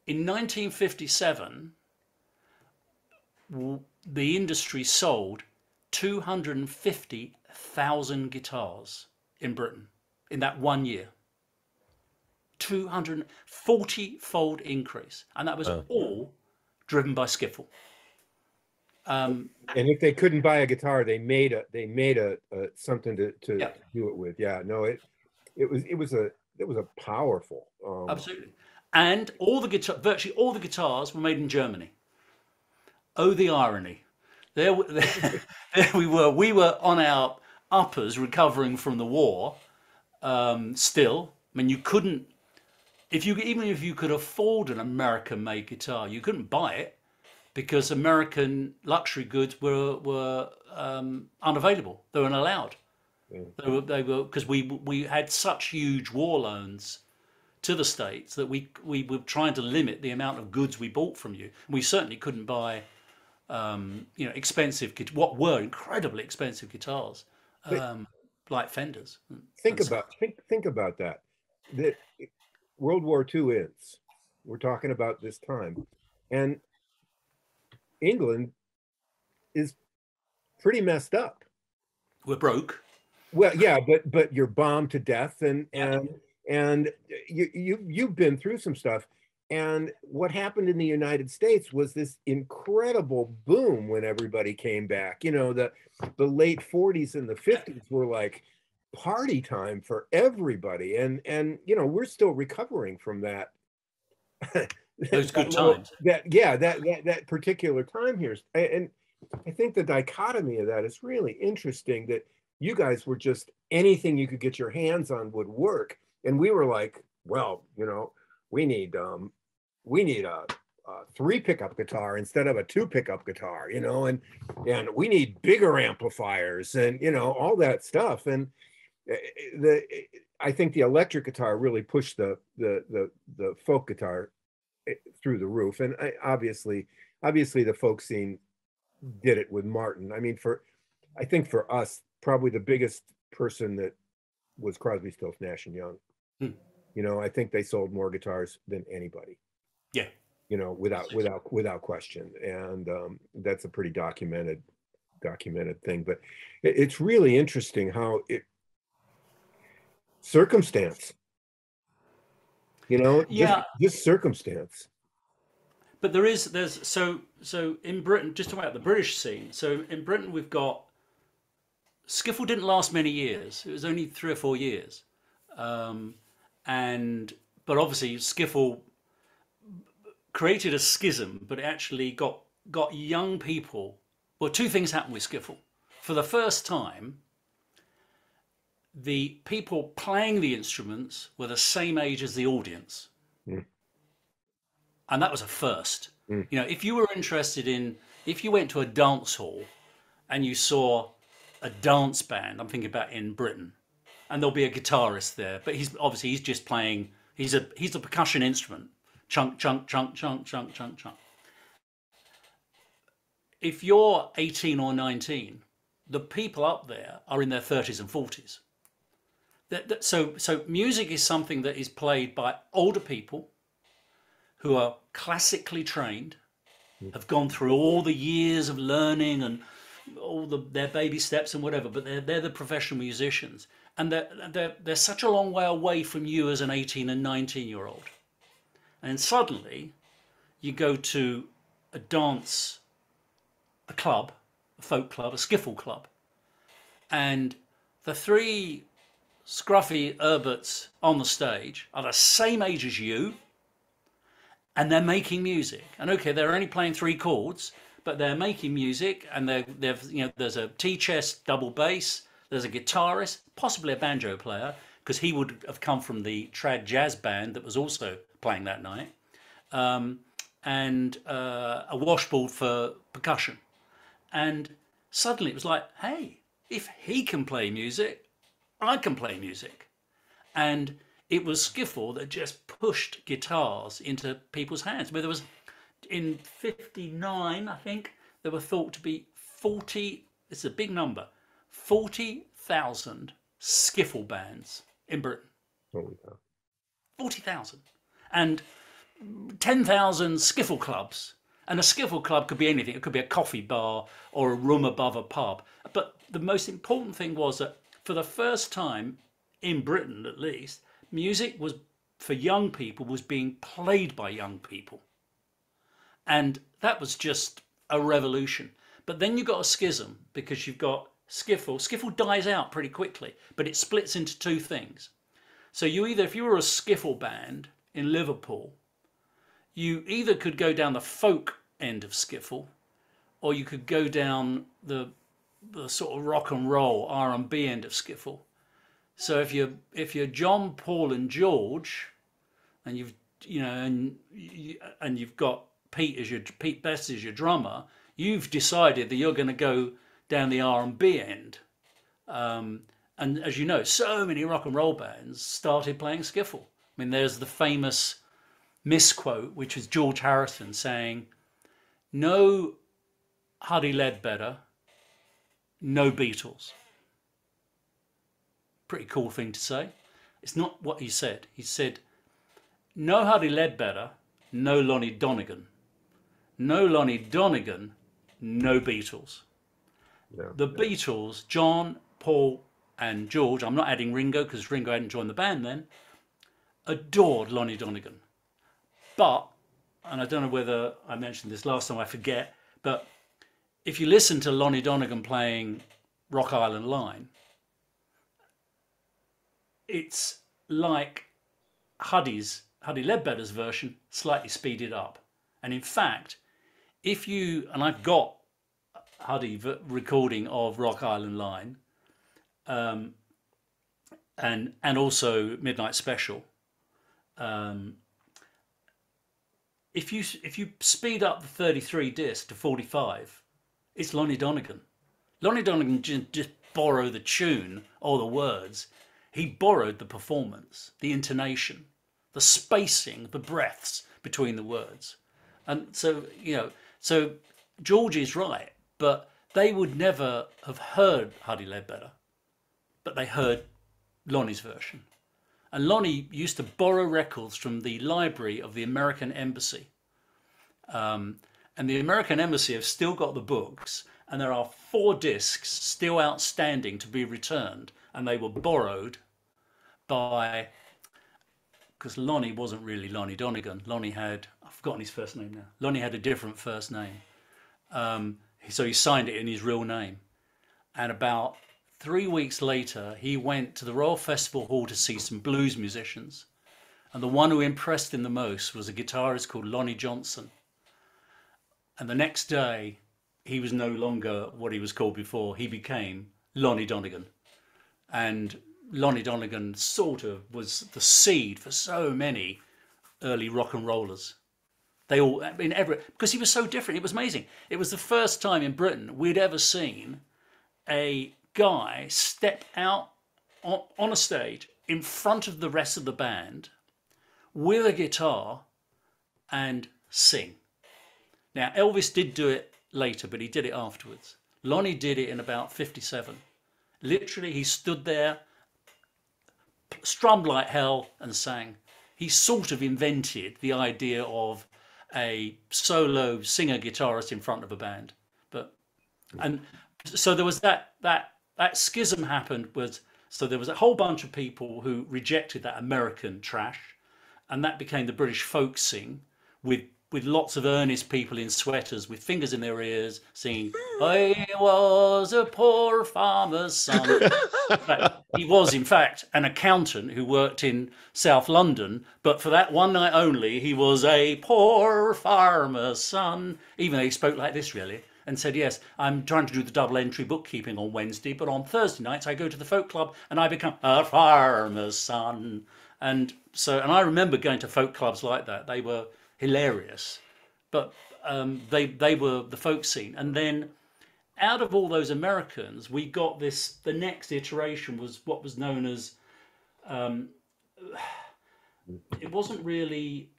In 1957, the industry sold 250,000 guitars in Britain in that 1 year. 240-fold increase, and that was all driven by skiffle. And if they couldn't buy a guitar, they made a something to do it with. Yeah, no, it was a powerful. Absolutely, and virtually all the guitars were made in Germany. Oh, the irony! There we were. We were on our uppers, recovering from the war. Still, I mean, you couldn't. Even if you could afford an American-made guitar, you couldn't buy it because American luxury goods were unavailable. They weren't allowed. Yeah. They were because we had such huge war loans to the States that we were trying to limit the amount of goods we bought from you. We certainly couldn't buy expensive, what were incredibly expensive guitars, like Fenders. Think about that. That World War II ends. We're talking about this time, and England is pretty messed up. We're broke. Well, yeah, but you're bombed to death, and you've been through some stuff. And what happened in the United States was this incredible boom when everybody came back. The late 40s and the 50s were like party time for everybody, and we're still recovering from that. Those good times. That particular time here, and I think the dichotomy of that is really interesting. That you guys were just anything you could get your hands on would work, and we were like, well, we need a 3 pickup guitar instead of a 2 pickup guitar, and we need bigger amplifiers and all that stuff. And I think the electric guitar really pushed the folk guitar through the roof, and obviously the folk scene did it with Martin. I mean, I think for us, probably the biggest person that was Crosby, Stills, Nash and Young. I think they sold more guitars than anybody. Yeah. Without question, and that's a pretty documented thing. But it's really interesting how circumstance. Just circumstance. But there's so in Britain, just talking about the British scene. So in Britain, we've got skiffle didn't last many years. It was only 3 or 4 years, but obviously skiffle created a schism. But it actually got young people Well, two things happened with skiffle. For the first time, the people playing the instruments were the same age as the audience. Mm. And that was a first. Mm. You know, if you were interested in, if you went to a dance hall and you saw a dance band, I'm thinking about in Britain, and there'll be a guitarist there, but he's just playing, he's a percussion instrument. Chunk, chunk, chunk, chunk, chunk, chunk, chunk. If you're 18 or 19, the people up there are in their 30s and 40s. So music is something that is played by older people who are classically trained, have gone through all the years of learning and all their baby steps and whatever, but they're the professional musicians. And they're such a long way away from you as an 18 and 19-year-old. And suddenly you go to a dance, a club, a folk club, a skiffle club, and the three scruffy Herberts on the stage are the same age as you, and they're making music. And okay, they're only playing 3 chords, but they're making music, and they've you know, there's a T-chest double bass, there's a guitarist, possibly a banjo player, because he would have come from the trad jazz band that was also playing that night, and a washboard for percussion. And suddenly it was like, hey, if he can play music, I can play music. And it was skiffle that just pushed guitars into people's hands. Where there was, in 59, I think, there were thought to be 40, it's a big number, 40,000 skiffle bands in Britain. Holy cow. 40,000. And 10,000 skiffle clubs. And a skiffle club could be anything. It could be a coffee bar or a room above a pub. But the most important thing was that for the first time, in Britain at least, music was, for young people, was being played by young people. And that was just a revolution. But then you've got a schism, because you've got skiffle. Skiffle dies out pretty quickly, but it splits into 2 things. So you either, if you were a skiffle band in Liverpool, you either could go down the folk end of skiffle, or you could go down the sort of rock and roll R&B end of skiffle. So if you're John, Paul, and George, and you've got Pete Best as your drummer, you've decided that you're going to go down the R&B end. And as you know, so many rock and roll bands started playing skiffle. I mean, there's the famous misquote, which is George Harrison saying, "No Huddy Ledbetter, no Beatles." Pretty cool thing to say. It's not what he said. He said, "No Huddy Ledbetter, no Lonnie Donegan. No Lonnie Donegan, no Beatles." Yeah, the Beatles, John, Paul, and George, I'm not adding Ringo because Ringo hadn't joined the band then, adored Lonnie Donegan. But, and I don't know whether I mentioned this last time, I forget, but if you listen to Lonnie Donegan playing Rock Island Line, it's like Huddy Ledbetter's version, slightly speeded up. And in fact, if you, and I've got Huddy recording of Rock Island Line, and also Midnight Special. If you speed up the 33 disc to 45, it's Lonnie Donegan. Lonnie Donegan didn't just borrow the tune or the words. He borrowed the performance, the intonation, the spacing, the breaths between the words. And so, so George is right, but they would never have heard Huddy Ledbetter, but they heard Lonnie's version. And Lonnie used to borrow records from the library of the American Embassy. And the American Embassy have still got the books, and there are 4 discs still outstanding to be returned, and they were borrowed by, because Lonnie wasn't really Lonnie Donegan. Lonnie had, I've forgotten his first name now. Lonnie had a different first name. So he signed it in his real name. And about 3 weeks later, he went to the Royal Festival Hall to see some blues musicians. And the one who impressed him the most was a guitarist called Lonnie Johnson. And the next day, he was no longer what he was called before. He became Lonnie Donegan. And Lonnie Donegan sort of was the seed for so many early rock and rollers. They all, I mean, because he was so different. It was amazing. It was the first time in Britain we'd ever seen a guy step out on a stage in front of the rest of the band with a guitar and sing. Now, Elvis did do it later, but he did it afterwards. Lonnie did it in about 57. Literally, he stood there, strummed like hell and sang. He sort of invented the idea of a solo singer guitarist in front of a band. And so there was that schism happened. So there was a whole bunch of people who rejected that American trash, and that became the British folk sing with lots of earnest people in sweaters with fingers in their ears singing, I was a poor farmer's son. He was, in fact, an accountant who worked in South London, but for that one night only, he was a poor farmer's son, even though he spoke like this, really, and said, yes, I'm trying to do the double entry bookkeeping on Wednesday, but on Thursday nights I go to the folk club and I become a farmer's son. And I remember going to folk clubs like that. They were hilarious, but they were the folk scene. And then out of all those Americans, we got this, the next iteration was what was known as, it wasn't really,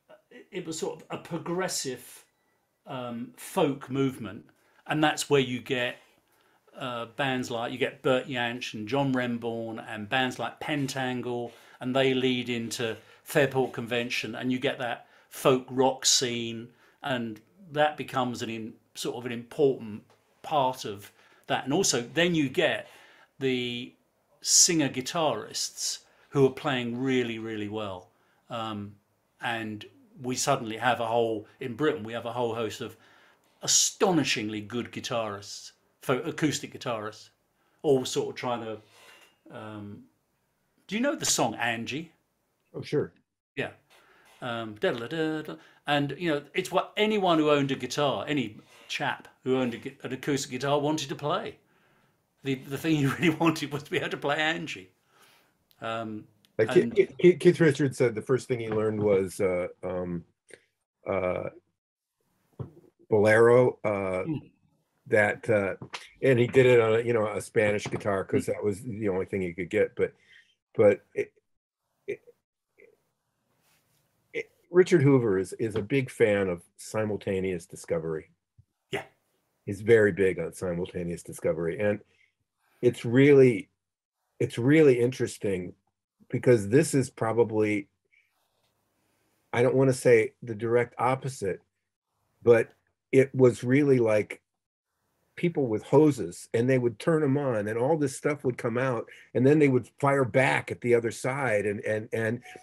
it was sort of a progressive folk movement. And that's where you get bands like, you get Bert Jansch and John Renbourn and bands like Pentangle, and they lead into Fairport Convention, and you get that folk rock scene, and that becomes sort of an important part of that. And also then you get the singer guitarists who are playing really, really well. And we suddenly have in Britain, we have a whole host of astonishingly good guitarists, acoustic guitarists, all sort of trying to, do you know the song Angie? Oh, sure. Yeah. And you know, it's what anyone who owned a guitar, any chap who owned an acoustic guitar wanted to play. The thing he really wanted was to be able to play Angie. Keith Richards said the first thing he learned was bolero. And he did it on a Spanish guitar because that was the only thing he could get. But Richard Hoover is a big fan of simultaneous discovery. Yeah, he's very big on simultaneous discovery, and it's really interesting because this is probably, I don't want to say the direct opposite, but it was really like people with hoses, and they would turn them on and all this stuff would come out, and then they would fire back at the other side, and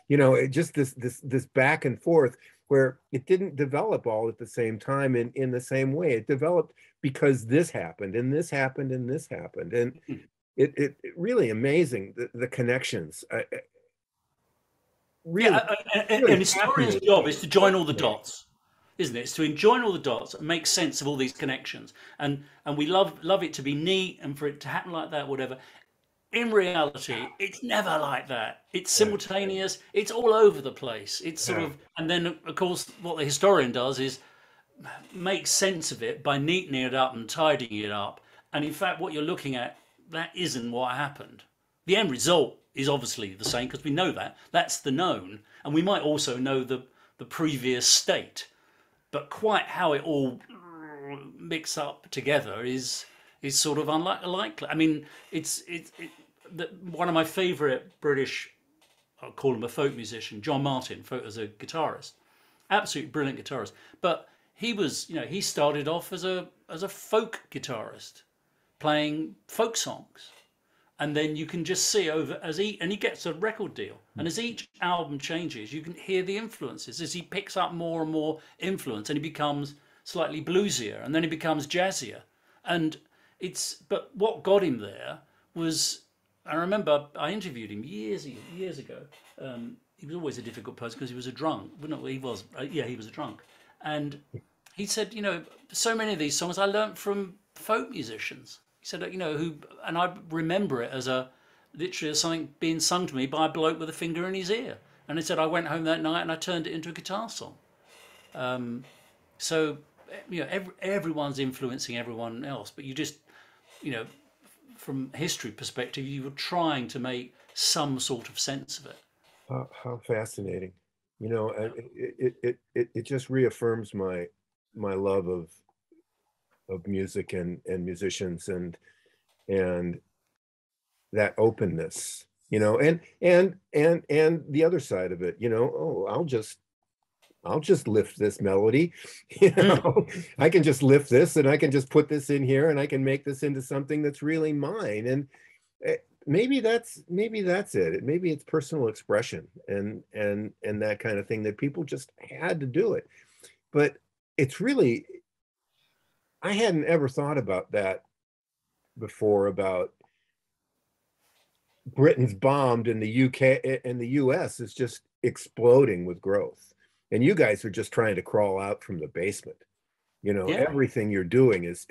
it just this back and forth where it didn't develop all at the same time in the same way. It developed because this happened and this happened and this happened, and it really amazing the connections. Really, and a historian's job is to join all the dots, isn't it? It's to join all the dots and make sense of all these connections. And we love it to be neat and for it to happen like that, whatever. In reality, it's never like that. It's simultaneous. It's all over the place. It's sort of, and then of course, what the historian does is make sense of it by neatening it up and tidying it up. And in fact, what you're looking at, that isn't what happened. The end result is obviously the same because we know that. That's the known. And we might also know the previous state. But quite how it all mixed up together is sort of unlikely. I mean, one of my favourite British, I'll call him a folk musician, John Martin, as a guitarist, absolutely brilliant guitarist. But he was, he started off as a folk guitarist, playing folk songs. And then you can just see and he gets a record deal. And as each album changes, you can hear the influences as he picks up more and more influence, and he becomes slightly bluesier, and then he becomes jazzier. But what got him there was, I remember I interviewed him years ago. He was always a difficult person because he was a drunk. Well, no, he was a drunk. And he said, so many of these songs I learnt from folk musicians. He said, and I remember it as literally as something being sung to me by a bloke with a finger in his ear. And he said, I went home that night and I turned it into a guitar song. So, everyone's influencing everyone else, but you just, from history perspective, you were trying to make some sort of sense of it. How fascinating. It just reaffirms my love of music and musicians and that openness, and the other side of it, I'll just lift this melody, I can just lift this and I can just put this in here and I can make this into something that's really mine. And maybe that's it. Maybe it's personal expression and that kind of thing, that people just had to do it. But it's really, I hadn't ever thought about that before, about Britain's bombed and the UK and the US is just exploding with growth. And you guys are just trying to crawl out from the basement. Everything you're doing is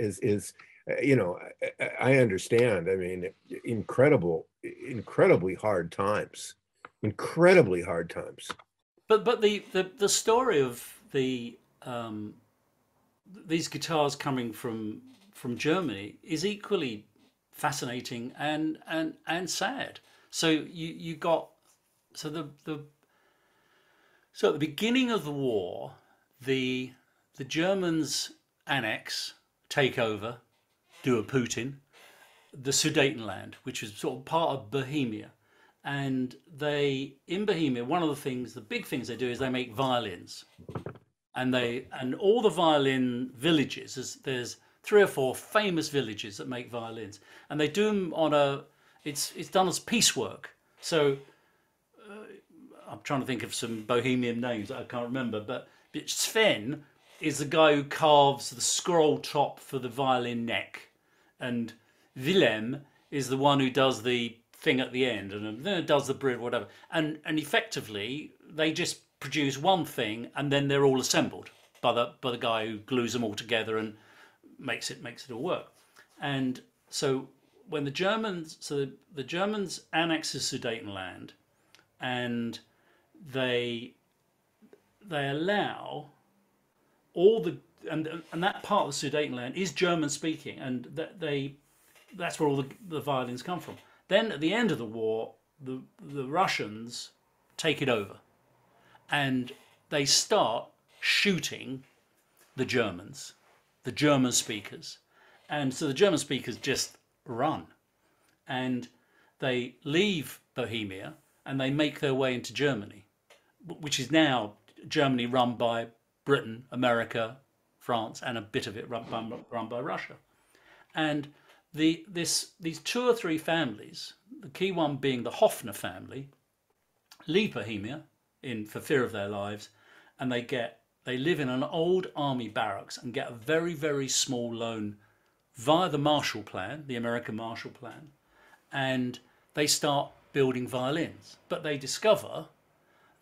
I understand. I mean, incredibly hard times. Incredibly hard times. But the story of these guitars coming from Germany is equally fascinating and sad. So you got so at the beginning of the war, the Germans annex, take over, do a Putin, the Sudetenland, which is sort of part of Bohemia. And in Bohemia, one of the big things they do is they make violins. And all the violin villages, there's 3 or 4 famous villages that make violins. And they do them it's done as piecework. So I'm trying to think of some Bohemian names that I can't remember, but Sven is the guy who carves the scroll top for the violin neck, and Willem is the one who does the thing at the end and then does the bridge, whatever. And effectively, they just produce one thing, and then they're all assembled by the guy who glues them all together and makes it all work. And so when the Germans annex the Sudetenland, and they allow all and that part of the Sudetenland is German speaking, and that's where all the violins come from. Then at the end of the war, the Russians take it over, and they start shooting the German speakers, and so the German speakers just run, and they leave Bohemia and they make their way into Germany, which is now Germany run by Britain, America, France, and a bit of it run by Russia. And these 2 or 3 families, the key one being the Hofner family, leave Bohemia for fear of their lives, and they live in an old army barracks and get a very, very small loan via the Marshall Plan, the American Marshall Plan, and they start building violins. But they discover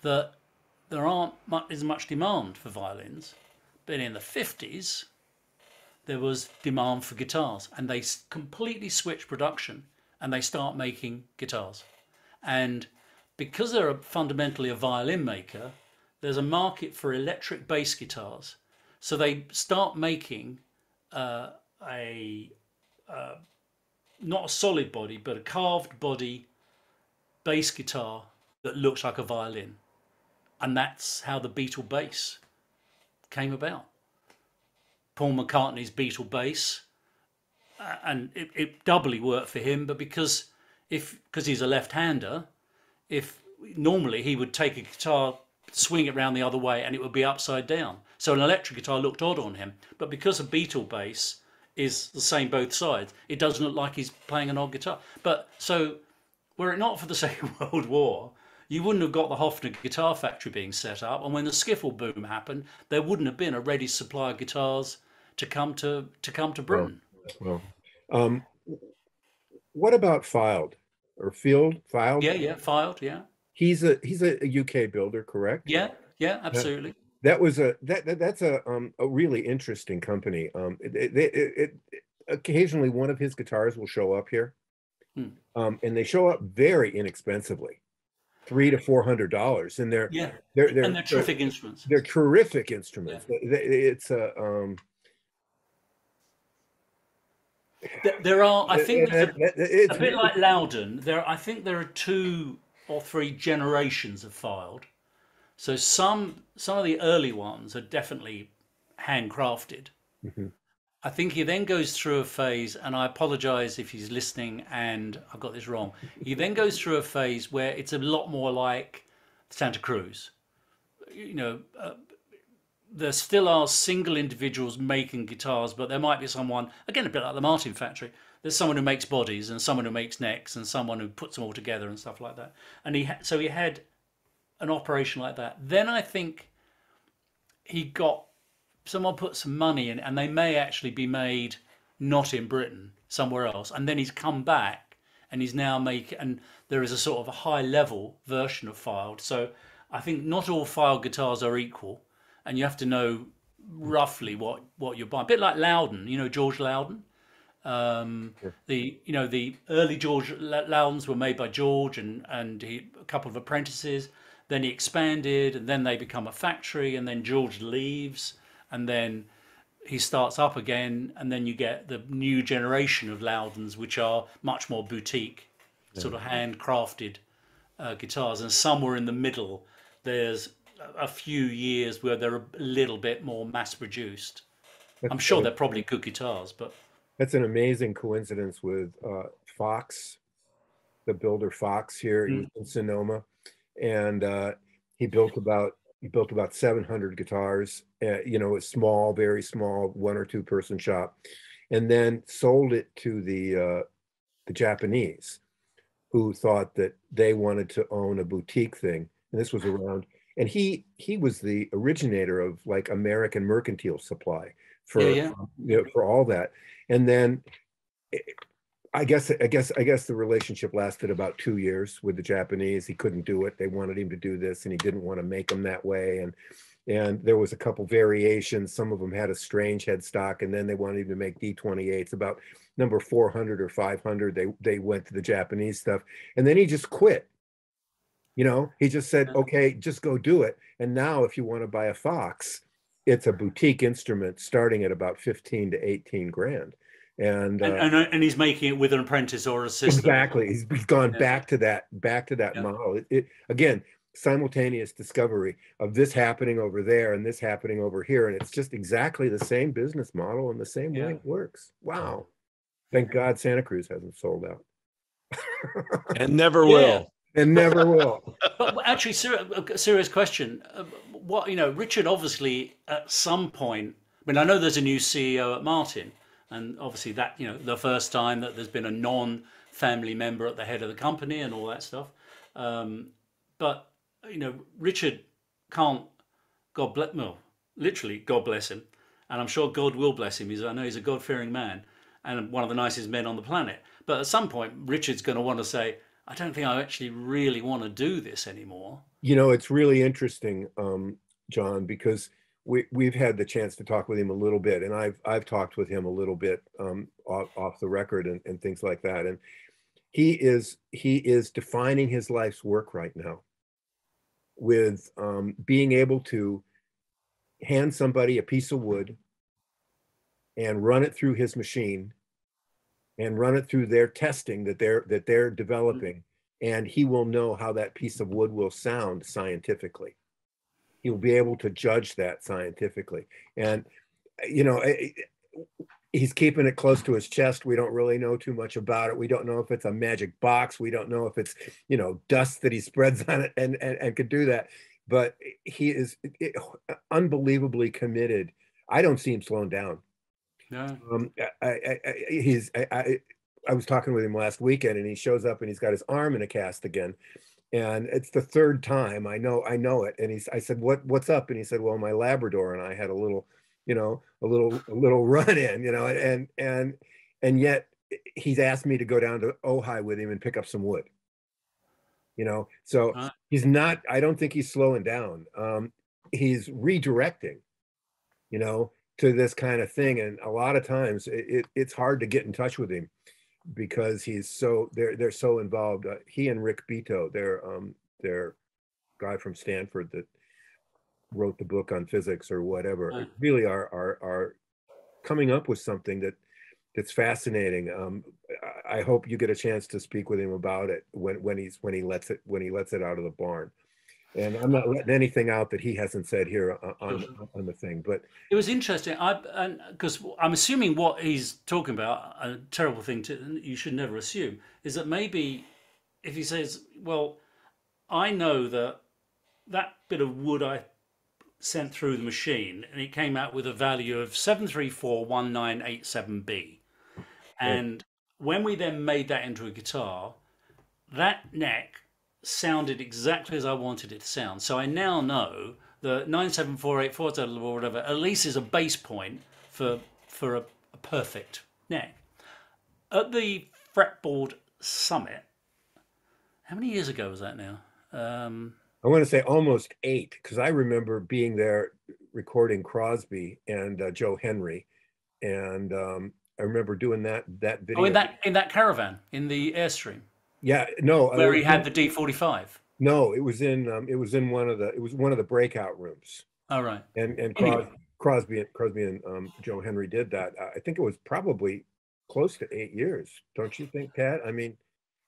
that there aren't as much demand for violins. But in the 50s, there was demand for guitars, and they completely switch production and they start making guitars. And because they're fundamentally a violin maker, there's a market for electric bass guitars. So they start making not a solid body, but a carved body bass guitar that looks like a violin. And that's how the Beatle bass came about. Paul McCartney's Beatle bass, and it doubly worked for him, but because he's a left-hander, if normally he would take a guitar, swing it round the other way, and it would be upside down. So an electric guitar looked odd on him, but because a Beatle bass is the same both sides, it doesn't look like he's playing an odd guitar. But so, were it not for the Second World War, you wouldn't have got the Hofner guitar factory being set up, and when the skiffle boom happened, there wouldn't have been a ready supply of guitars to come to Britain. Well, what about Fylde or Fylde? Yeah, Fylde. Yeah. He's a UK builder, correct? Yeah, absolutely. That's a really interesting company. Occasionally one of his guitars will show up here, and they show up very inexpensively, $300 to $400, and they're terrific instruments. They're terrific instruments. Yeah. It's there are, I think, a bit like Loudon. I think there are 2 or 3 generations of filed. So some of the early ones are definitely handcrafted. Mm-hmm. I think he then goes through a phase, and I apologize if he's listening and I've got this wrong. He then goes through a phase where it's a lot more like Santa Cruz. There still are single individuals making guitars, but there might be someone, again, a bit like the Martin factory. There's someone who makes bodies and someone who makes necks and someone who puts them all together and stuff like that. And so he had an operation like that. Then I think someone put some money in, and they may actually be made not in Britain, somewhere else. And then he's come back and he's now and there is a sort of a high level version of filed. So I think not all filed guitars are equal, and you have to know roughly what you're buying. A bit like Loudon, George Loudon. The early George Loudons were made by George and a couple of apprentices. Then he expanded, and then they become a factory, and then George leaves, and then he starts up again, and then you get the new generation of Loudons, which are much more boutique, sort of handcrafted guitars. And somewhere in the middle, there's a few years where they're a little bit more mass-produced. I'm sure they're probably good guitars, but... That's an amazing coincidence with Fox, the builder Fox here in Sonoma. And he built about 700 guitars, a small, very small 1 or 2 person shop, and then sold it to the Japanese, who thought that they wanted to own a boutique thing. And this was around, and he was the originator of like American Mercantile Supply for for all that. And then I guess the relationship lasted about 2 years with the Japanese. He couldn't do it. They wanted him to do this, and he didn't want to make them that way. And there was a couple variations. Some of them had a strange headstock, and then they wanted him to make D28s. About number 400 or 500, they went to the Japanese stuff, and then he just quit. He just said, "Okay, just go do it." And now, if you want to buy a Fox, it's a boutique instrument starting at about 15 to 18 grand. And he's making it with an apprentice or assistant. Exactly. He's gone back to that model. It again, simultaneous discovery of this happening over there and this happening over here. And it's just exactly the same business model and the same way it works. Wow. Thank God Santa Cruz hasn't sold out. And never will. And never will. But actually, a serious question. Richard obviously at some point, I know there's a new CEO at Martin, and obviously that, the first time that there's been a non-family member at the head of the company and all that stuff. But, Richard can't, literally, God bless him. And I'm sure God will bless him. I know he's a God-fearing man and one of the nicest men on the planet. But at some point, Richard's going to want to say, I don't think I actually really want to do this anymore. It's really interesting, John, because we've had the chance to talk with him a little bit, and I've talked with him a little bit off the record and things like that. And he is defining his life's work right now with being able to hand somebody a piece of wood and run it through his machine and run it through their testing that they're developing, and he will know how that piece of wood will sound scientifically. He'll be able to judge that scientifically. And, he's keeping it close to his chest. We don't really know too much about it. We don't know if it's a magic box. We don't know if it's, dust that he spreads on it and could do that. But he is unbelievably committed. I don't see him slowing down. No. I was talking with him last weekend, and he shows up and he's got his arm in a cast again. And it's the third time. I know it. And I said, what's up? And he said, well, my Labrador and I had a little run in, and yet he's asked me to go down to Ojai with him and pick up some wood. So he's not, I don't think he's slowing down. he's redirecting, you know, to this kind of thing. And a lot of times it's hard to get in touch with him because they're so involved. He and Rick Beato, their guy from Stanford that wrote the book on physics or whatever, really are coming up with something that's fascinating. I hope you get a chance to speak with him about it when he lets it out of the barn. And I'm not letting anything out that he hasn't said here on the thing. But it was interesting. Because I'm assuming what he's talking about, a terrible thing you should never assume, is that maybe if he says, "Well, I know that bit of wood I sent through the machine, and it came out with a value of 7341987B, and when we then made that into a guitar, that neck sounded exactly as I wanted it to sound. So I now know the 97484 or whatever at least is a base point for a perfect neck." At the Fretboard Summit, how many years ago was that now? I want to say almost 8, because I remember being there recording Crosby and Joe Henry, and I remember doing that video. Oh, in that caravan in the Airstream. Yeah, no, where he had the D45. No, it was in one of the breakout rooms. All right. And Crosby and Joe Henry did that. I think it was probably close to 8 years, don't you think, Pat? I mean,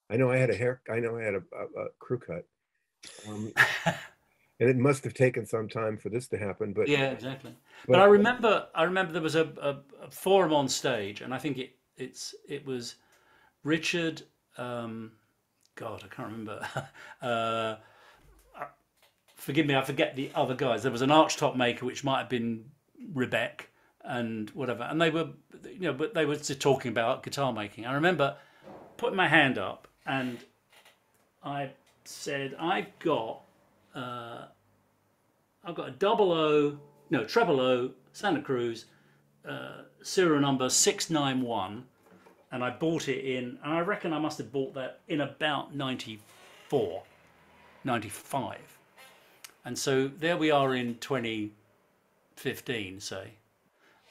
I know I had a crew cut. And it must have taken some time for this to happen, but yeah, exactly. But I remember there was a forum on stage, and I think it was Richard. God, I can't remember. Forgive me, I forget the other guys. There was an archtop maker, which might have been Rebecca and whatever, and they were, but they were just talking about guitar making. I remember putting my hand up and I said, I've got a treble O Santa Cruz, serial number 691, and I bought it in, and I reckon I must have bought that in about 94, 95. And so there we are in 2015, say,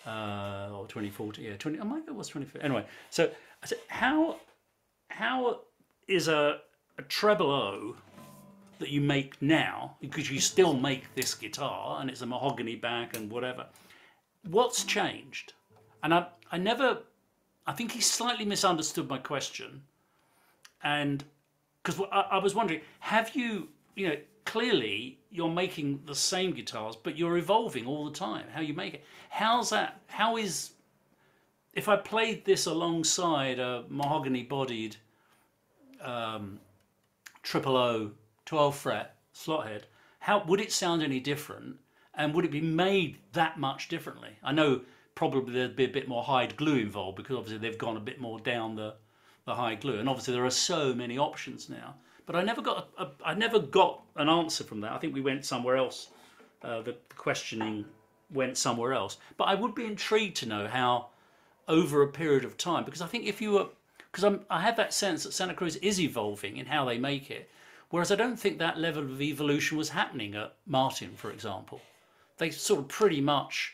or 2014, yeah, 20, I might it was 2015. Anyway, so I said, how is a treble O that you make now, because you still make this guitar and it's a mahogany back and whatever, what's changed? And I think he slightly misunderstood my question, and because I was wondering, have you, clearly you're making the same guitars, but you're evolving all the time. How you make it? How's that? How is, if I played this alongside a mahogany-bodied triple O 12 fret slot head, how would it sound any different? And would it be made that much differently? I know probably there'd be a bit more hide glue involved, because obviously they've gone a bit more down the hide glue, and obviously there are so many options now. But I never got an answer from that. I think we went somewhere else. The questioning went somewhere else. But I would be intrigued to know how, over a period of time, because I think if you were, because I have that sense that Santa Cruz is evolving in how they make it, whereas I don't think that level of evolution was happening at Martin, for example. They sort of pretty much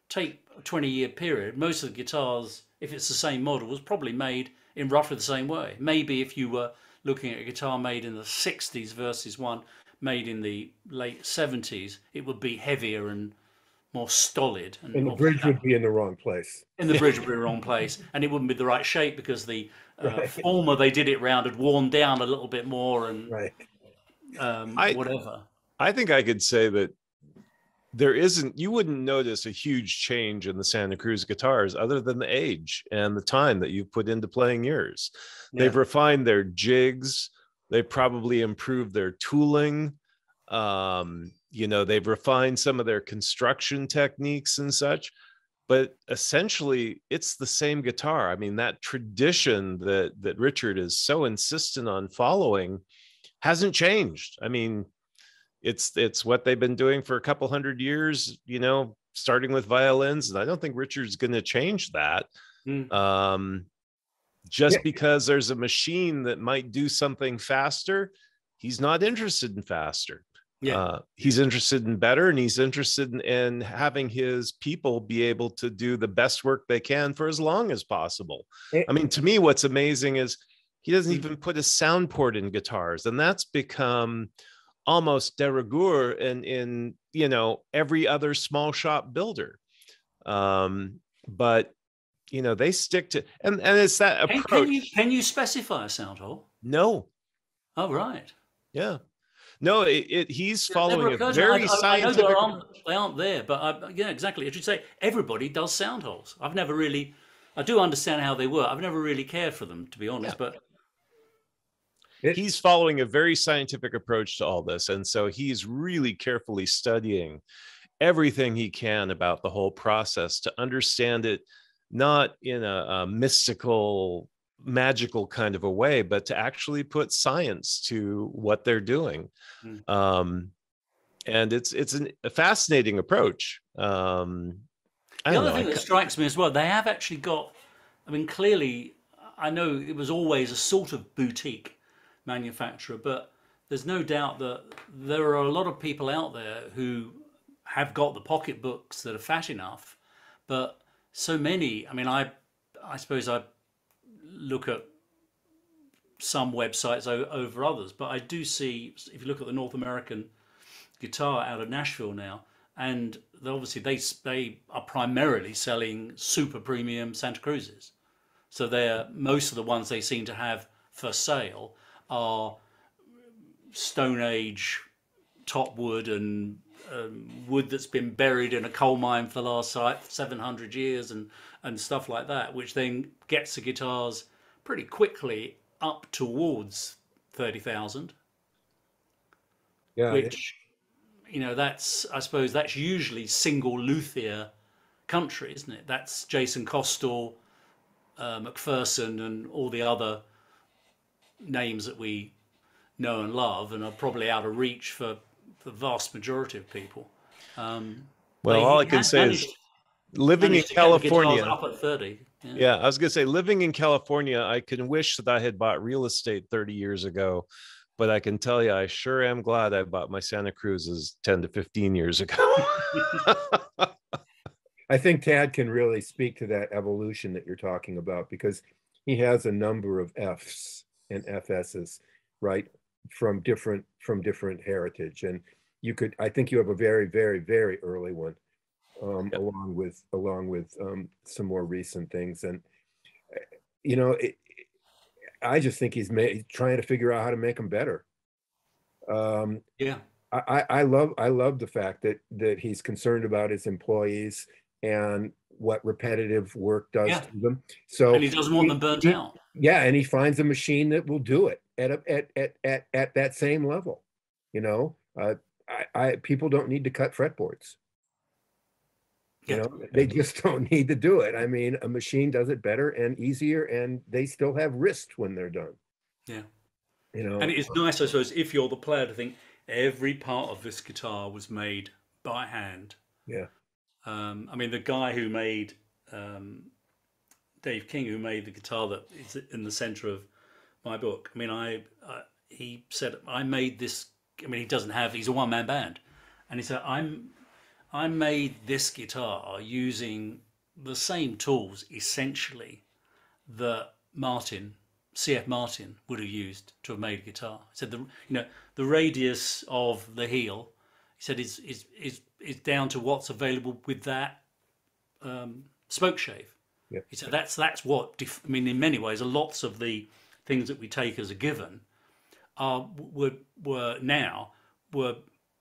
take a 20-year period. Most of the guitars, if it's the same model, was probably made in roughly the same way. Maybe if you were looking at a guitar made in the 60s versus one made in the late 70s, it would be heavier and more stolid. And the bridge would be in the wrong place. And the bridge would be in the wrong place, and it wouldn't be the right shape, because the former they did it round had worn down a little bit more, and whatever. I think I could say that you wouldn't notice a huge change in the Santa Cruz guitars other than the age and the time that you've put into playing yours. Yeah. They've refined their jigs. They probably improved their tooling. They've refined some of their construction techniques and such, but essentially it's the same guitar. I mean, that tradition that Richard is so insistent on following hasn't changed. I mean, it's what they've been doing for a couple hundred years, starting with violins. And I don't think Richard's going to change that. Because there's a machine that might do something faster. He's not interested in faster. Yeah. He's interested in better, and he's interested in having his people be able to do the best work they can for as long as possible. I mean, to me, what's amazing is he doesn't even put a sound port in guitars, and that's become almost de rigueur in you know, every other small shop builder. But you know, they stick to, and it's that approach. Can you specify a sound hole? No. Oh, right. Yeah. No, he's following a very scientific. I know they aren't there, but yeah, exactly. As you say, everybody does sound holes. I do understand how they work. I've never really cared for them, to be honest, but he's following a very scientific approach to all this. And so he's really carefully studying everything he can about the whole process to understand it, not in a mystical, magical kind of a way, but to actually put science to what they're doing. And it's a fascinating approach. The other thing that strikes me as well, they have actually got, I mean, clearly, I know it was always a sort of boutique manufacturer, but there's no doubt that there are a lot of people out there who have got the pocketbooks that are fat enough, but so many, I mean, I suppose I look at some websites over others, but I do see, if you look at the North American Guitar out of Nashville now, and obviously they are primarily selling super premium Santa Cruzes. So most of the ones they seem to have for sale are Stone Age top wood and wood that's been buried in a coal mine for the last 700 years and stuff like that, which then gets the guitars pretty quickly up towards 30,000. Yeah, which, you know, I suppose that's usually single luthier country, isn't it? That's Jason Costal, McPherson, and all the other names that we know and love, and are probably out of reach for the vast majority of people. Well, all I can say is living in California up at 30. Yeah, I was going to say, living in California, I can wish that I had bought real estate 30 years ago, but I can tell you, I sure am glad I bought my Santa Cruzes 10 to 15 years ago. I think Tad can really speak to that evolution that you're talking about, because he has a number of Fs and FSs, right, from different heritage, and I think you have a very, very, very early one. Along with some more recent things, and you know, I just think he's trying to figure out how to make them better. Yeah, I love the fact that he's concerned about his employees and what repetitive work does to them. So, and he doesn't want them burnt out. Yeah, and he finds a machine that will do it at that same level. You know, people don't need to cut fretboards. You know, they just don't need to do it. I mean, a machine does it better and easier, and they still have wrist when they're done. Yeah. You know, and it's nice, I suppose, if you're the player, to think every part of this guitar was made by hand. Yeah. I mean, the guy who made Dave King, who made the guitar that is in the center of my book. I mean, he said, I made this. I mean, he's a one-man band, and he said, I made this guitar using the same tools, essentially, that C.F. Martin would have used to have made a guitar. He said, the radius of the heel, he said, is down to what's available with that spoke shave. Yep. He said, that's what, I mean, in many ways, lots of the things that we take as a given were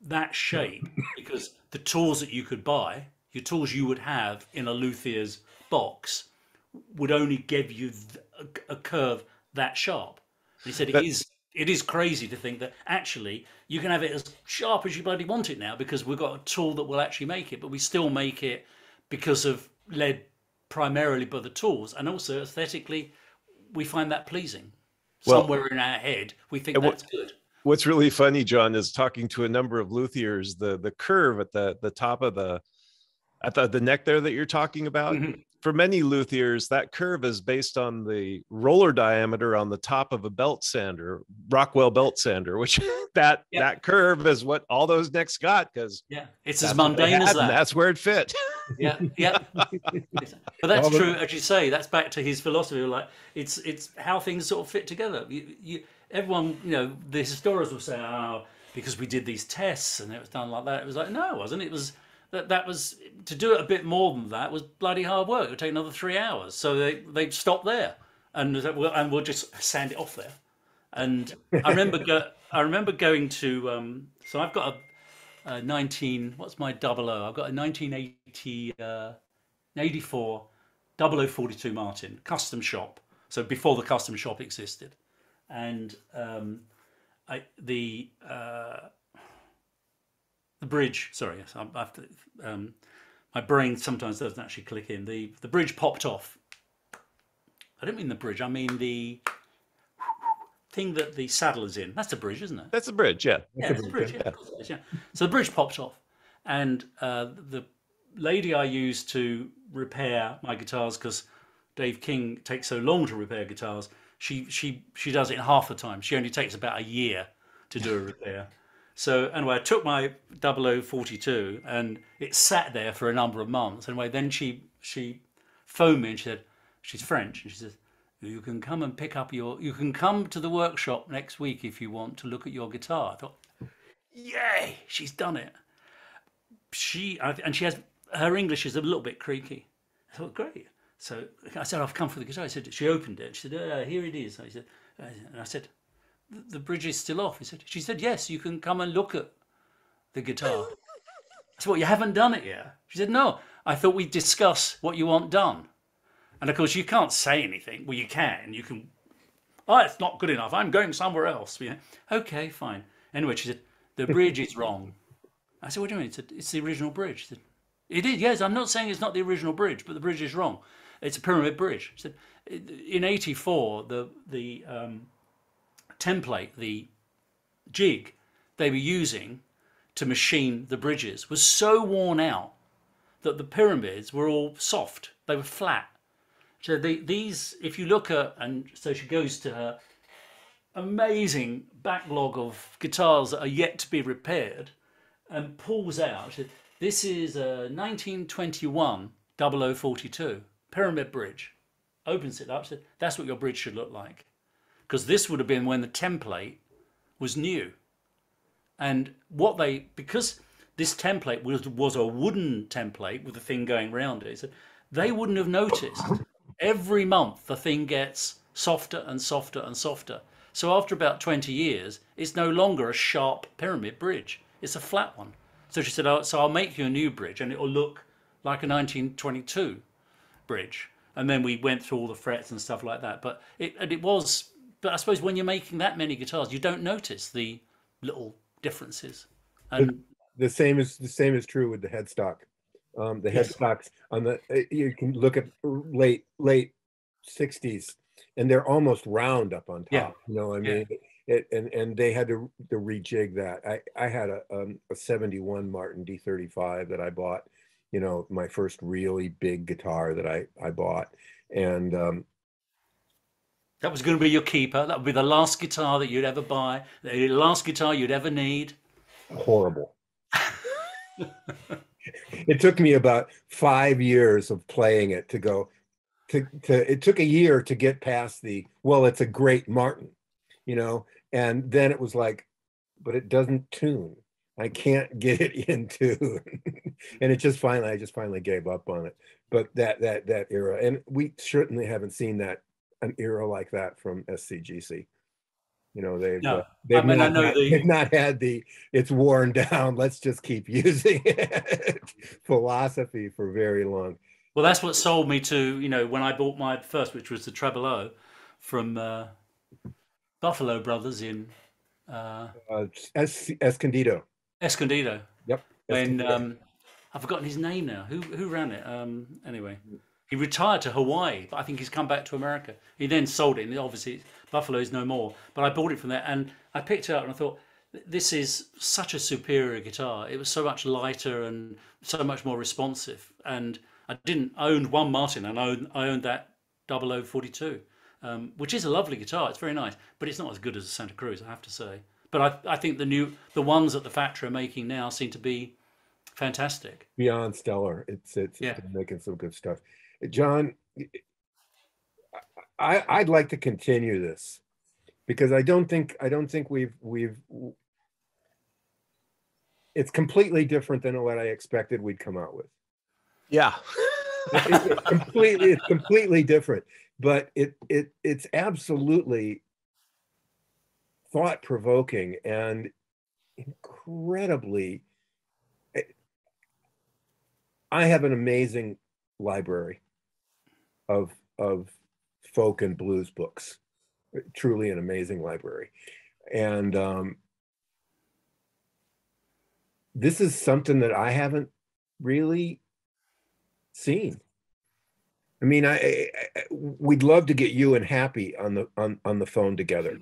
that shape, because the tools that you could buy, your tools you would have in a luthier's box, would only give you a curve that sharp. And he said it is crazy to think that actually you can have it as sharp as you bloody want it now, because we've got a tool that will actually make it, but we still make it because of led primarily by the tools, and also aesthetically we find that pleasing. Somewhere in our head we think that's good. What's really funny, John, is talking to a number of luthiers, the curve at the top of the neck there that you're talking about, for many luthiers, that curve is based on the roller diameter on the top of a belt sander, Rockwell belt sander, which that curve is what all those necks got, because it's as mundane as that. And that's where it fit. But that's true, as you say. That's back to his philosophy. Like it's how things sort of fit together. Everyone, the historians will say, "Oh, because we did these tests and it was done like that." It was like, no, it wasn't. It was that was to do it a bit more than that was bloody hard work. It would take another 3 hours. So they'd stop there and we'll just sand it off there. And I remember going to so I've got a 19. What's my 00? I've got a 1984 0042 Martin custom shop. So before the custom shop existed, and the bridge. Sorry, yes, my brain sometimes doesn't actually click in. The bridge popped off. I don't mean the bridge. I mean the thing that the saddle is in. That's the bridge, isn't it? That's the bridge. Yeah. It's the bridge. Yeah. Of course it is, yeah. So the bridge popped off, and the lady I used to repair my guitars, because Dave King takes so long to repair guitars, she does it in half the time. She only takes about a year to do a repair. So anyway, I took my 0042 and it sat there for a number of months. Anyway, then she phoned me and she said, she's French, and she says, you can come and you can come to the workshop next week if you want to look at your guitar. I thought, yay, she's done it. Her English is a little bit creaky. I thought, great. So I said, I've come for the guitar. She opened it. She said, here it is. And I said, the bridge is still off. She said, yes, you can come and look at the guitar. I said, well, you haven't done it yet? She said, no, I thought we'd discuss what you want done. And of course, you can't say anything. Well, you can. Oh, it's not good enough. I'm going somewhere else. Okay, fine. Anyway, she said, the bridge is wrong. I said, what do you mean? She said, it's the original bridge. She said, it is, yes. I'm not saying it's not the original bridge, but the bridge is wrong. It's a pyramid bridge. She said, in '84, the template, the jig they were using to machine the bridges was so worn out that the pyramids were all soft. They were flat. So these, if you look at, and so she goes to her amazing backlog of guitars that are yet to be repaired and pulls out, she said, this is a 1921 0042 pyramid bridge. Opens it up, said, that's what your bridge should look like. Because this would have been when the template was new. And because this template was a wooden template with the thing going around it, so they wouldn't have noticed. Every month the thing gets softer and softer and softer. So after about 20 years, it's no longer a sharp pyramid bridge. It's a flat one. So she said, oh, so I'll make you a new bridge and it will look like a 1922 bridge. And then we went through all the frets and stuff like that. But I suppose when you're making that many guitars, you don't notice the little differences. And the same is true with the headstock. The headstocks you can look at late 60s, and they're almost round up on top. Yeah. I mean, and they had to rejig that. I had a 71 Martin D35 that I bought. My first really big guitar that I bought, and that was going to be your keeper. That would be the last guitar that you'd ever buy, the last guitar you'd ever need. Horrible. It took me about 5 years of playing it it took a year to get past it's a great Martin, and then it was like, but it doesn't tune. I can't get it in tune. And I just finally gave up on it. But that era, and we certainly haven't seen an era like that from SCGC. They've not had it's worn down, let's just keep using it philosophy for very long. Well, that's what sold me to, when I bought my first, which was the Treble O from Buffalo Brothers in Escondido. Escondido. Yep. When I've forgotten his name now. Who ran it? Anyway, he retired to Hawaii, but I think he's come back to America. He then sold it, and obviously Buffalo's no more. But I bought it from there, and I picked it up, and I thought, this is such a superior guitar. It was so much lighter and so much more responsive, and I didn't own one Martin, and I owned that 0042, which is a lovely guitar. It's very nice, but it's not as good as a Santa Cruz, I have to say. But I think the ones that the factory are making now seem to be fantastic. Beyond stellar. It's making some good stuff. John, I'd like to continue this because I don't think we've it's completely different than what I expected we'd come out with. Yeah. It's completely different, but it's absolutely thought-provoking and incredibly. I have an amazing library of folk and blues books, truly an amazing library, and this is something that I haven't really seen. I mean, we'd love to get you and Happy on the phone together,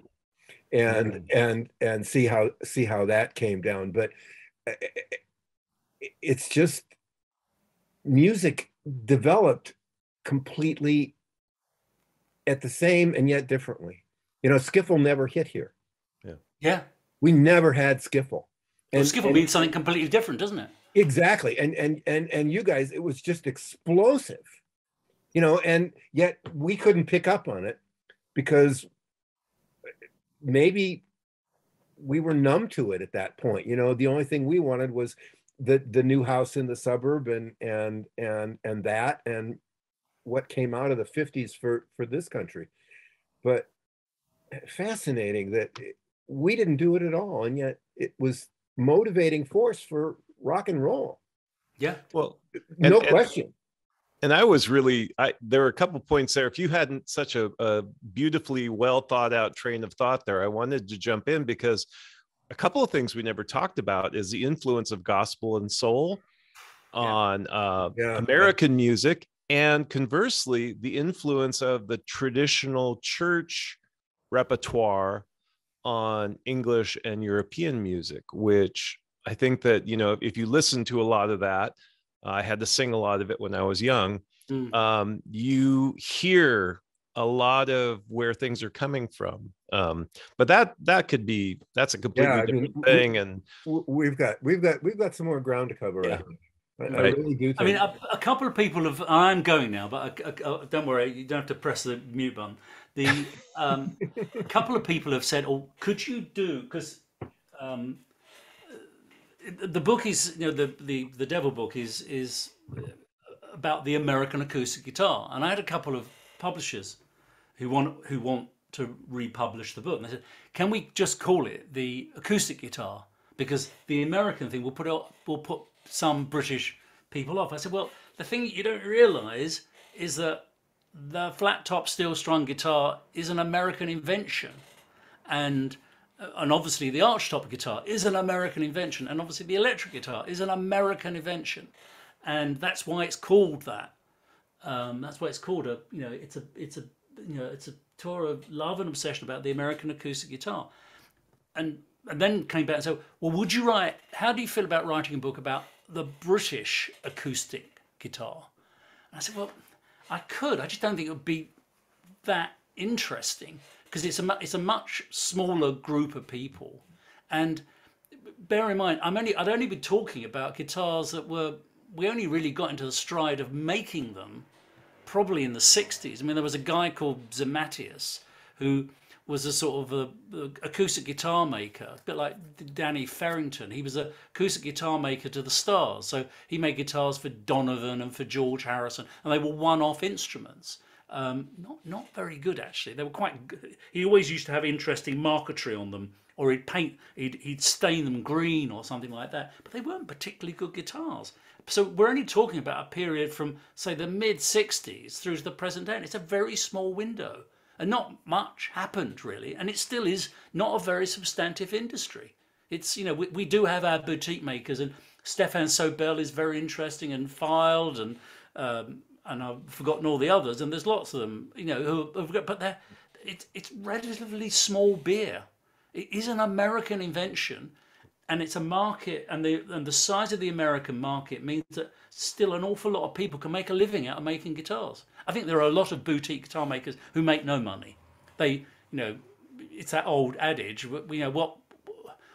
and see how that came down. But it's just music developed completely at the same and yet differently. You know, skiffle never hit here. Yeah. We never had skiffle. And skiffle means something completely different, doesn't it? Exactly. And you guys, it was just explosive. You know, and yet we couldn't pick up on it because maybe we were numb to it at that point. You know, the only thing we wanted was the new house in the suburb and that and what came out of the 50s for this country. But fascinating that we didn't do it at all, and yet it was motivating force for rock and roll. Yeah. Well, no question. And I was really, there were a couple points there. If you hadn't such a beautifully well thought out train of thought there, I wanted to jump in because a couple of things we never talked about is the influence of gospel and soul on American music, and conversely, the influence of the traditional church repertoire on English and European music, which I think that, you know, if you listen to a lot of that, I had to sing a lot of it when I was young. You hear a lot of where things are coming from. But that's a completely different thing. And we've got some more ground to cover. Yeah. I really do think. I mean, a couple of people have. I'm going now, but don't worry, you don't have to press the mute button. A couple of people have said, "Oh, could you do?" Because the book is, you know, the Devil book is about the American acoustic guitar, and I had a couple of publishers who want to republish the book, and they said, "Can we just call it the acoustic guitar? Because the American thing will put some British people off." I said, "Well, the thing that you don't realise is that the flat top steel strung guitar is an American invention, and obviously the arch top guitar is an American invention, and obviously the electric guitar is an American invention, and that's why it's called that. That's why it's called it's a tour of love and obsession about the American acoustic guitar." And then came back and said, "Well, how do you feel about writing a book about the British acoustic guitar?" And I said, "Well, I could. I just don't think it would be that interesting because it's a much smaller group of people. And bear in mind, I'd only been talking about guitars that we only really got into the stride of making them probably in the 60s. I mean, there was a guy called Zematius who was a sort of a acoustic guitar maker, a bit like Danny Farrington. He was an acoustic guitar maker to the stars. So he made guitars for Donovan and for George Harrison, and they were one-off instruments. Not very good, actually. They were quite good. He always used to have interesting marquetry on them, or he'd stain them green or something like that. But they weren't particularly good guitars. So we're only talking about a period from, say, the mid-60s through to the present day. And it's a very small window. And not much happened, really. And it still is not a very substantive industry. It's, you know, we do have our boutique makers, and Stefan Sobel is very interesting, and Filed, and I've forgotten all the others, and there's lots of them, you know, but it's relatively small beer. It is an American invention, and it's a market, and the size of the American market means that still an awful lot of people can make a living out of making guitars. I think there are a lot of boutique guitar makers who make no money. They, it's that old adage,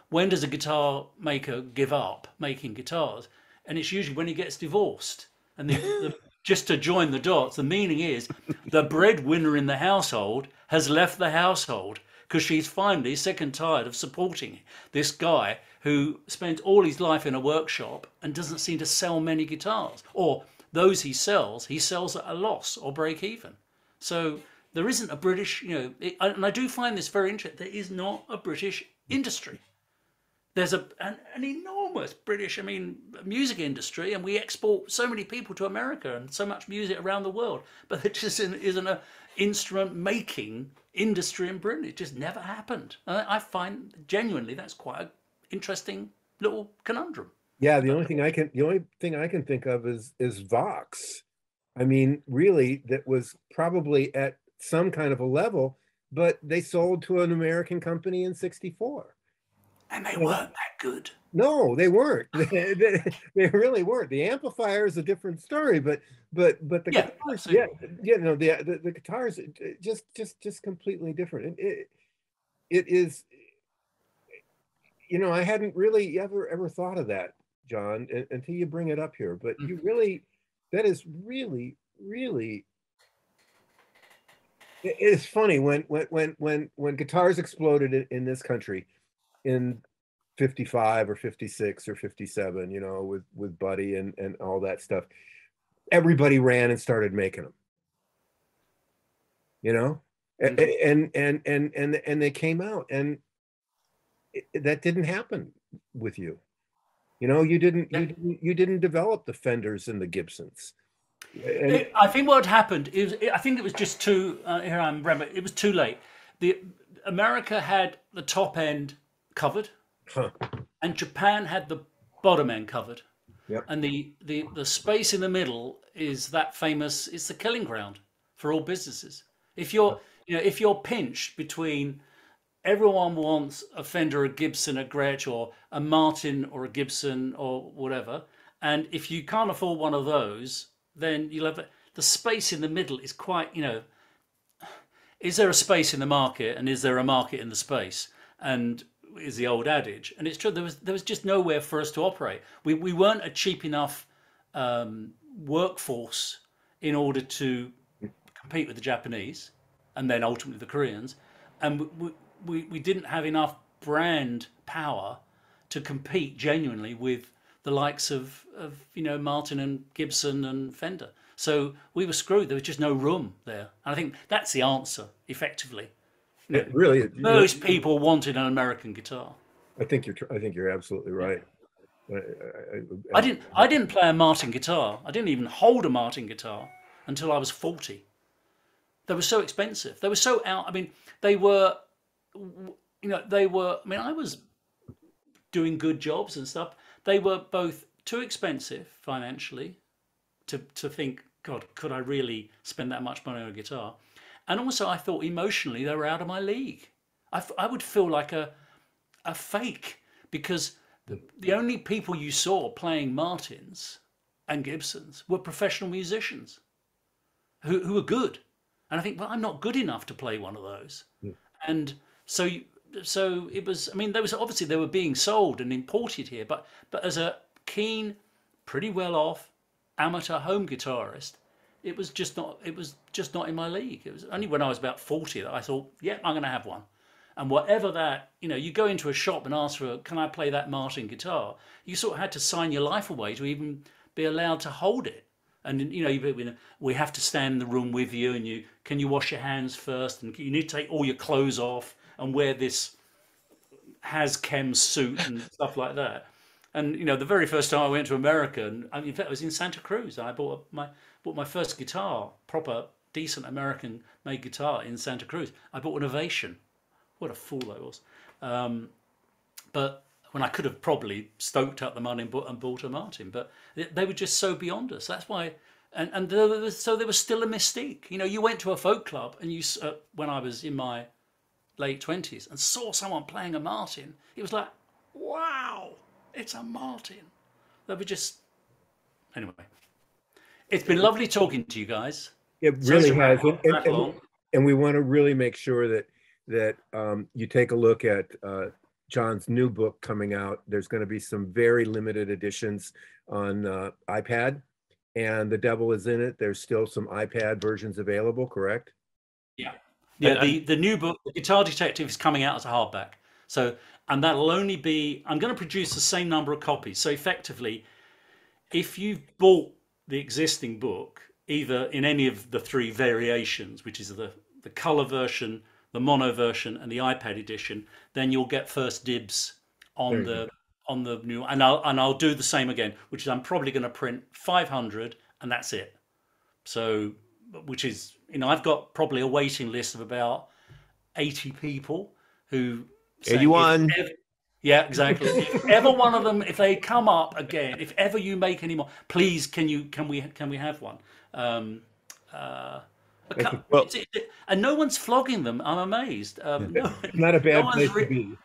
when does a guitar maker give up making guitars? And it's usually when he gets divorced. And just to join the dots, the meaning is the breadwinner in the household has left the household because she's finally sick and tired of supporting this guy who spends all his life in a workshop and doesn't seem to sell many guitars. Or those he sells at a loss or break even. So there isn't a British, and I do find this very interesting, there is not a British industry. There's an enormous British, music industry, and we export so many people to America and so much music around the world. But there just isn't an instrument making industry in Britain. It just never happened. And I find genuinely that's quite an interesting little conundrum. Yeah, the only thing I can think of is Vox. Really, that was probably at some kind of a level, but they sold to an American company in '64. And they weren't that good. No, they weren't. They really weren't. The amplifier is a different story, but the guitars, the guitars just completely different. It is, I hadn't really ever thought of that, John, until you bring it up here. But you really, that is really, really. It's funny when guitars exploded in this country in 55 or 56 or 57, with Buddy and all that stuff. Everybody ran and started making them, and they came out, and that didn't happen with you. You didn't develop the Fenders and the Gibsons. I think what happened is, I think it was just too, here I remember, it was too late. America had the top end covered, and Japan had the bottom end covered. Yep. And the space in the middle is that famous, it's the killing ground for all businesses. If you're pinched between everyone wants a Fender, a Gibson, a Gretsch, or a Martin or a Gibson or whatever, and if you can't afford one of those, then you'll have the space in the middle is quite, is there a space in the market, and is there a market in the space? And is the old adage. And it's true, there was just nowhere for us to operate. We weren't a cheap enough workforce in order to compete with the Japanese and then ultimately the Koreans. And we didn't have enough brand power to compete genuinely with the likes of Martin and Gibson and Fender. So we were screwed. There was just no room there. And I think that's the answer, effectively. Really, most people wanted an American guitar. I think you're absolutely right. I didn't play a Martin guitar. I didn't even hold a Martin guitar until I was 40. They were so expensive. They were so out. They were, I was doing good jobs and stuff. They were both too expensive financially to think, God, could I really spend that much money on a guitar? And also, I thought emotionally they were out of my league. I would feel like a fake, because the only people you saw playing Martins and Gibsons were professional musicians who were good. And I think, well, I'm not good enough to play one of those. Yeah. And so it was, they were being sold and imported here, but as a keen, pretty well off amateur home guitarist, it was just not in my league. It was only when I was about 40 that I thought, yeah, I'm going to have one. And whatever that, you go into a shop and ask for, can I play that Martin guitar? You sort of had to sign your life away to even be allowed to hold it. And, we have to stand in the room with you, and can you wash your hands first? And you need to take all your clothes off and wear this Hazchem suit and stuff like that. And, the very first time I went to America, and in fact, I was in Santa Cruz. I bought my first guitar, proper, decent American-made guitar in Santa Cruz. I bought an Ovation. What a fool I was. But when I could have probably stoked up the money and bought a Martin. But they were just so beyond us. That's why... And there was still a mystique. You went to a folk club, and when I was in my late 20s, and saw someone playing a Martin, it was like, wow, it's a Martin. That would just, anyway. It's been lovely talking to you guys. It really has, and we want to really make sure that you take a look at John's new book coming out. There's going to be some very limited editions on iPad, and The Devil Is in It. There's still some iPad versions available, correct? Yeah. The new book, The Guitar Detective, is coming out as a hardback. So, and that'll only be, I'm going to produce the same number of copies. So effectively, if you've bought the existing book, either in any of the 3 variations, which is the color version, the mono version, and the iPad edition, then you'll get first dibs on the new. And I'll do the same again, which is I'm probably going to print 500, and that's it. So, which is, I've got probably a waiting list of about 80 people who. 81. Yeah, exactly. If ever one of them, if they come up again, if ever you make any more, please, can we have one? And no one's flogging them. I'm amazed. Not a bad place to be.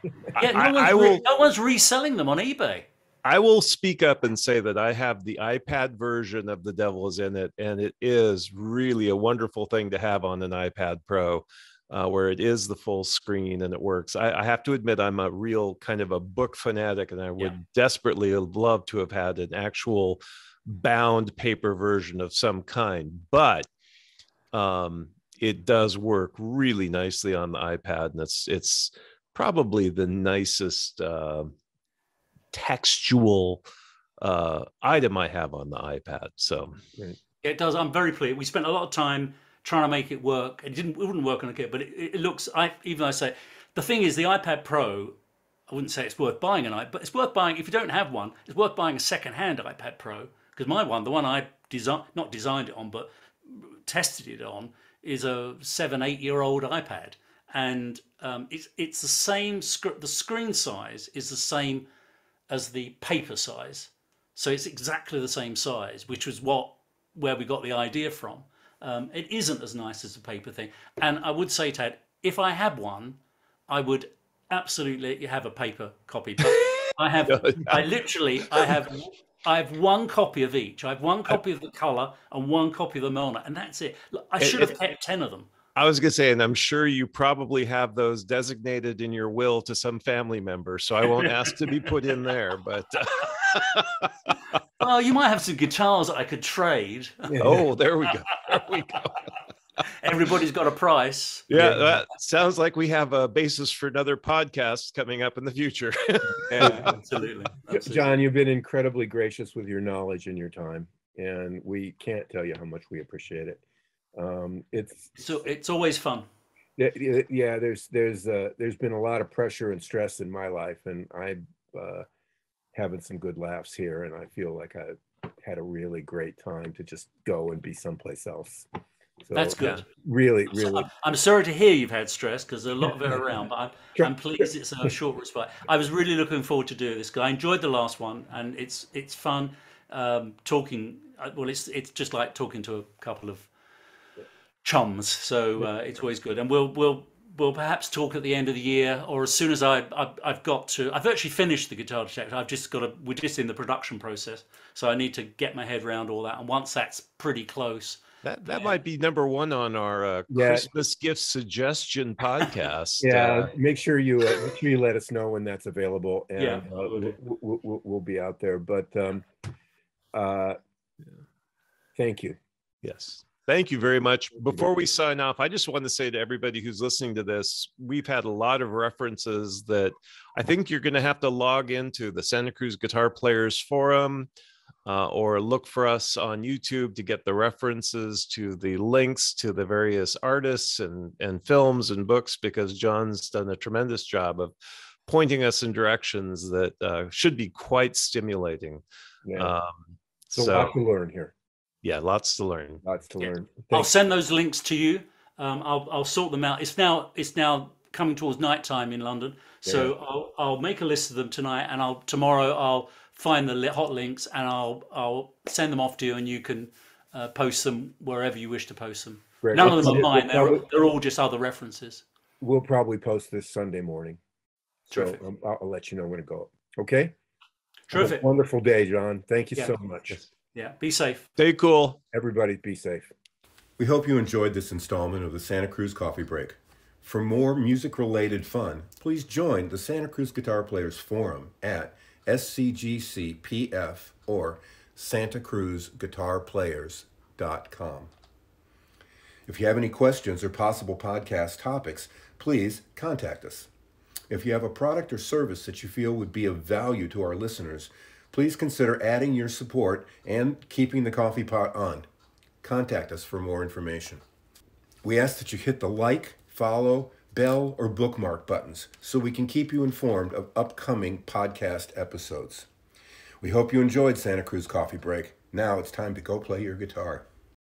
No one's reselling them on eBay. I will speak up and say that I have the iPad version of The Devil Is in It, and it is really a wonderful thing to have on an iPad Pro. Where it is the full screen and it works. I have to admit, I'm a real kind of a book fanatic, and I would desperately love to have had an actual bound paper version of some kind, but it does work really nicely on the iPad, and it's probably the nicest textual item I have on the iPad. So it does. I'm very pleased. We spent a lot of time trying to make it work. It wouldn't work on a kit, but it looks. Even though I say, the thing is, the iPad Pro, I wouldn't say it's worth buying but it's worth buying if you don't have one. It's worth buying a second-hand iPad Pro, because my one, the one I not designed it on, but tested it on, is a 7-8-year-old iPad, and it's the same. The screen size is the same as the paper size, so it's exactly the same size, which was where we got the idea from. It isn't as nice as a paper thing. And I would say, Ted, if I had one, I would absolutely have a paper copy. But I have one copy of each. I have one copy of the color and one copy of the mono, and that's it. I should have kept 10 of them. I was going to say, and I'm sure you probably have those designated in your will to some family member, so I won't ask to be put in there, but... Oh, you might have some guitars that I could trade. Oh, there we go. There we go. Everybody's got a price. Yeah, that sounds like we have a basis for another podcast coming up in the future. Yeah, absolutely. John, you've been incredibly gracious with your knowledge and your time, and we can't tell you how much we appreciate it. It's always fun. Yeah, there's been a lot of pressure and stress in my life, and I'm having some good laughs here, and I feel like I had a really great time to just go and be someplace else. So, that's good. Really. I'm sorry to hear you've had stress, because there's a lot of it around, but I'm pleased it's a short respite. I was really looking forward to doing this, because I enjoyed the last one, and it's fun talking. Well, it's just like talking to a couple of chums, so it's always good. And we'll perhaps talk at the end of the year, or as soon as I've actually finished the Guitar Detective. We're just in the production process, so I need to get my head around all that. And once that's pretty close, that might be number one on our Christmas gift suggestion podcast. Make sure you let us know when that's available, and we'll be out there. But thank you. Yes. Thank you very much. Before we sign off, I just want to say to everybody who's listening to this, we've had a lot of references that I think you're going to have to log into the Santa Cruz Guitar Players Forum or look for us on YouTube to get the references to the links to the various artists and films and books, because John's done a tremendous job of pointing us in directions that should be quite stimulating. Yeah. So a lot to learn here. Yeah, lots to learn. I'll send those links to you. I'll sort them out. It's now coming towards nighttime in London, so I'll make a list of them tonight, and tomorrow I'll find the hot links, and I'll send them off to you, and you can post them wherever you wish to post them. Great. None of them are mine. They're all just other references. We'll probably post this Sunday morning. So I'll let you know when to go. Okay? Terrific. Have a wonderful day, John. Thank you so much. Yes. Yeah, be safe. Stay cool. Everybody be safe. We hope you enjoyed this installment of the Santa Cruz Coffee Break. For more music-related fun, please join the Santa Cruz Guitar Players Forum at SCGCPF or santacruzguitarplayers.com. If you have any questions or possible podcast topics, please contact us. If you have a product or service that you feel would be of value to our listeners, please consider adding your support and keeping the coffee pot on. Contact us for more information. We ask that you hit the like, follow, bell, or bookmark buttons so we can keep you informed of upcoming podcast episodes. We hope you enjoyed Santa Cruz Coffee Break. Now it's time to go play your guitar.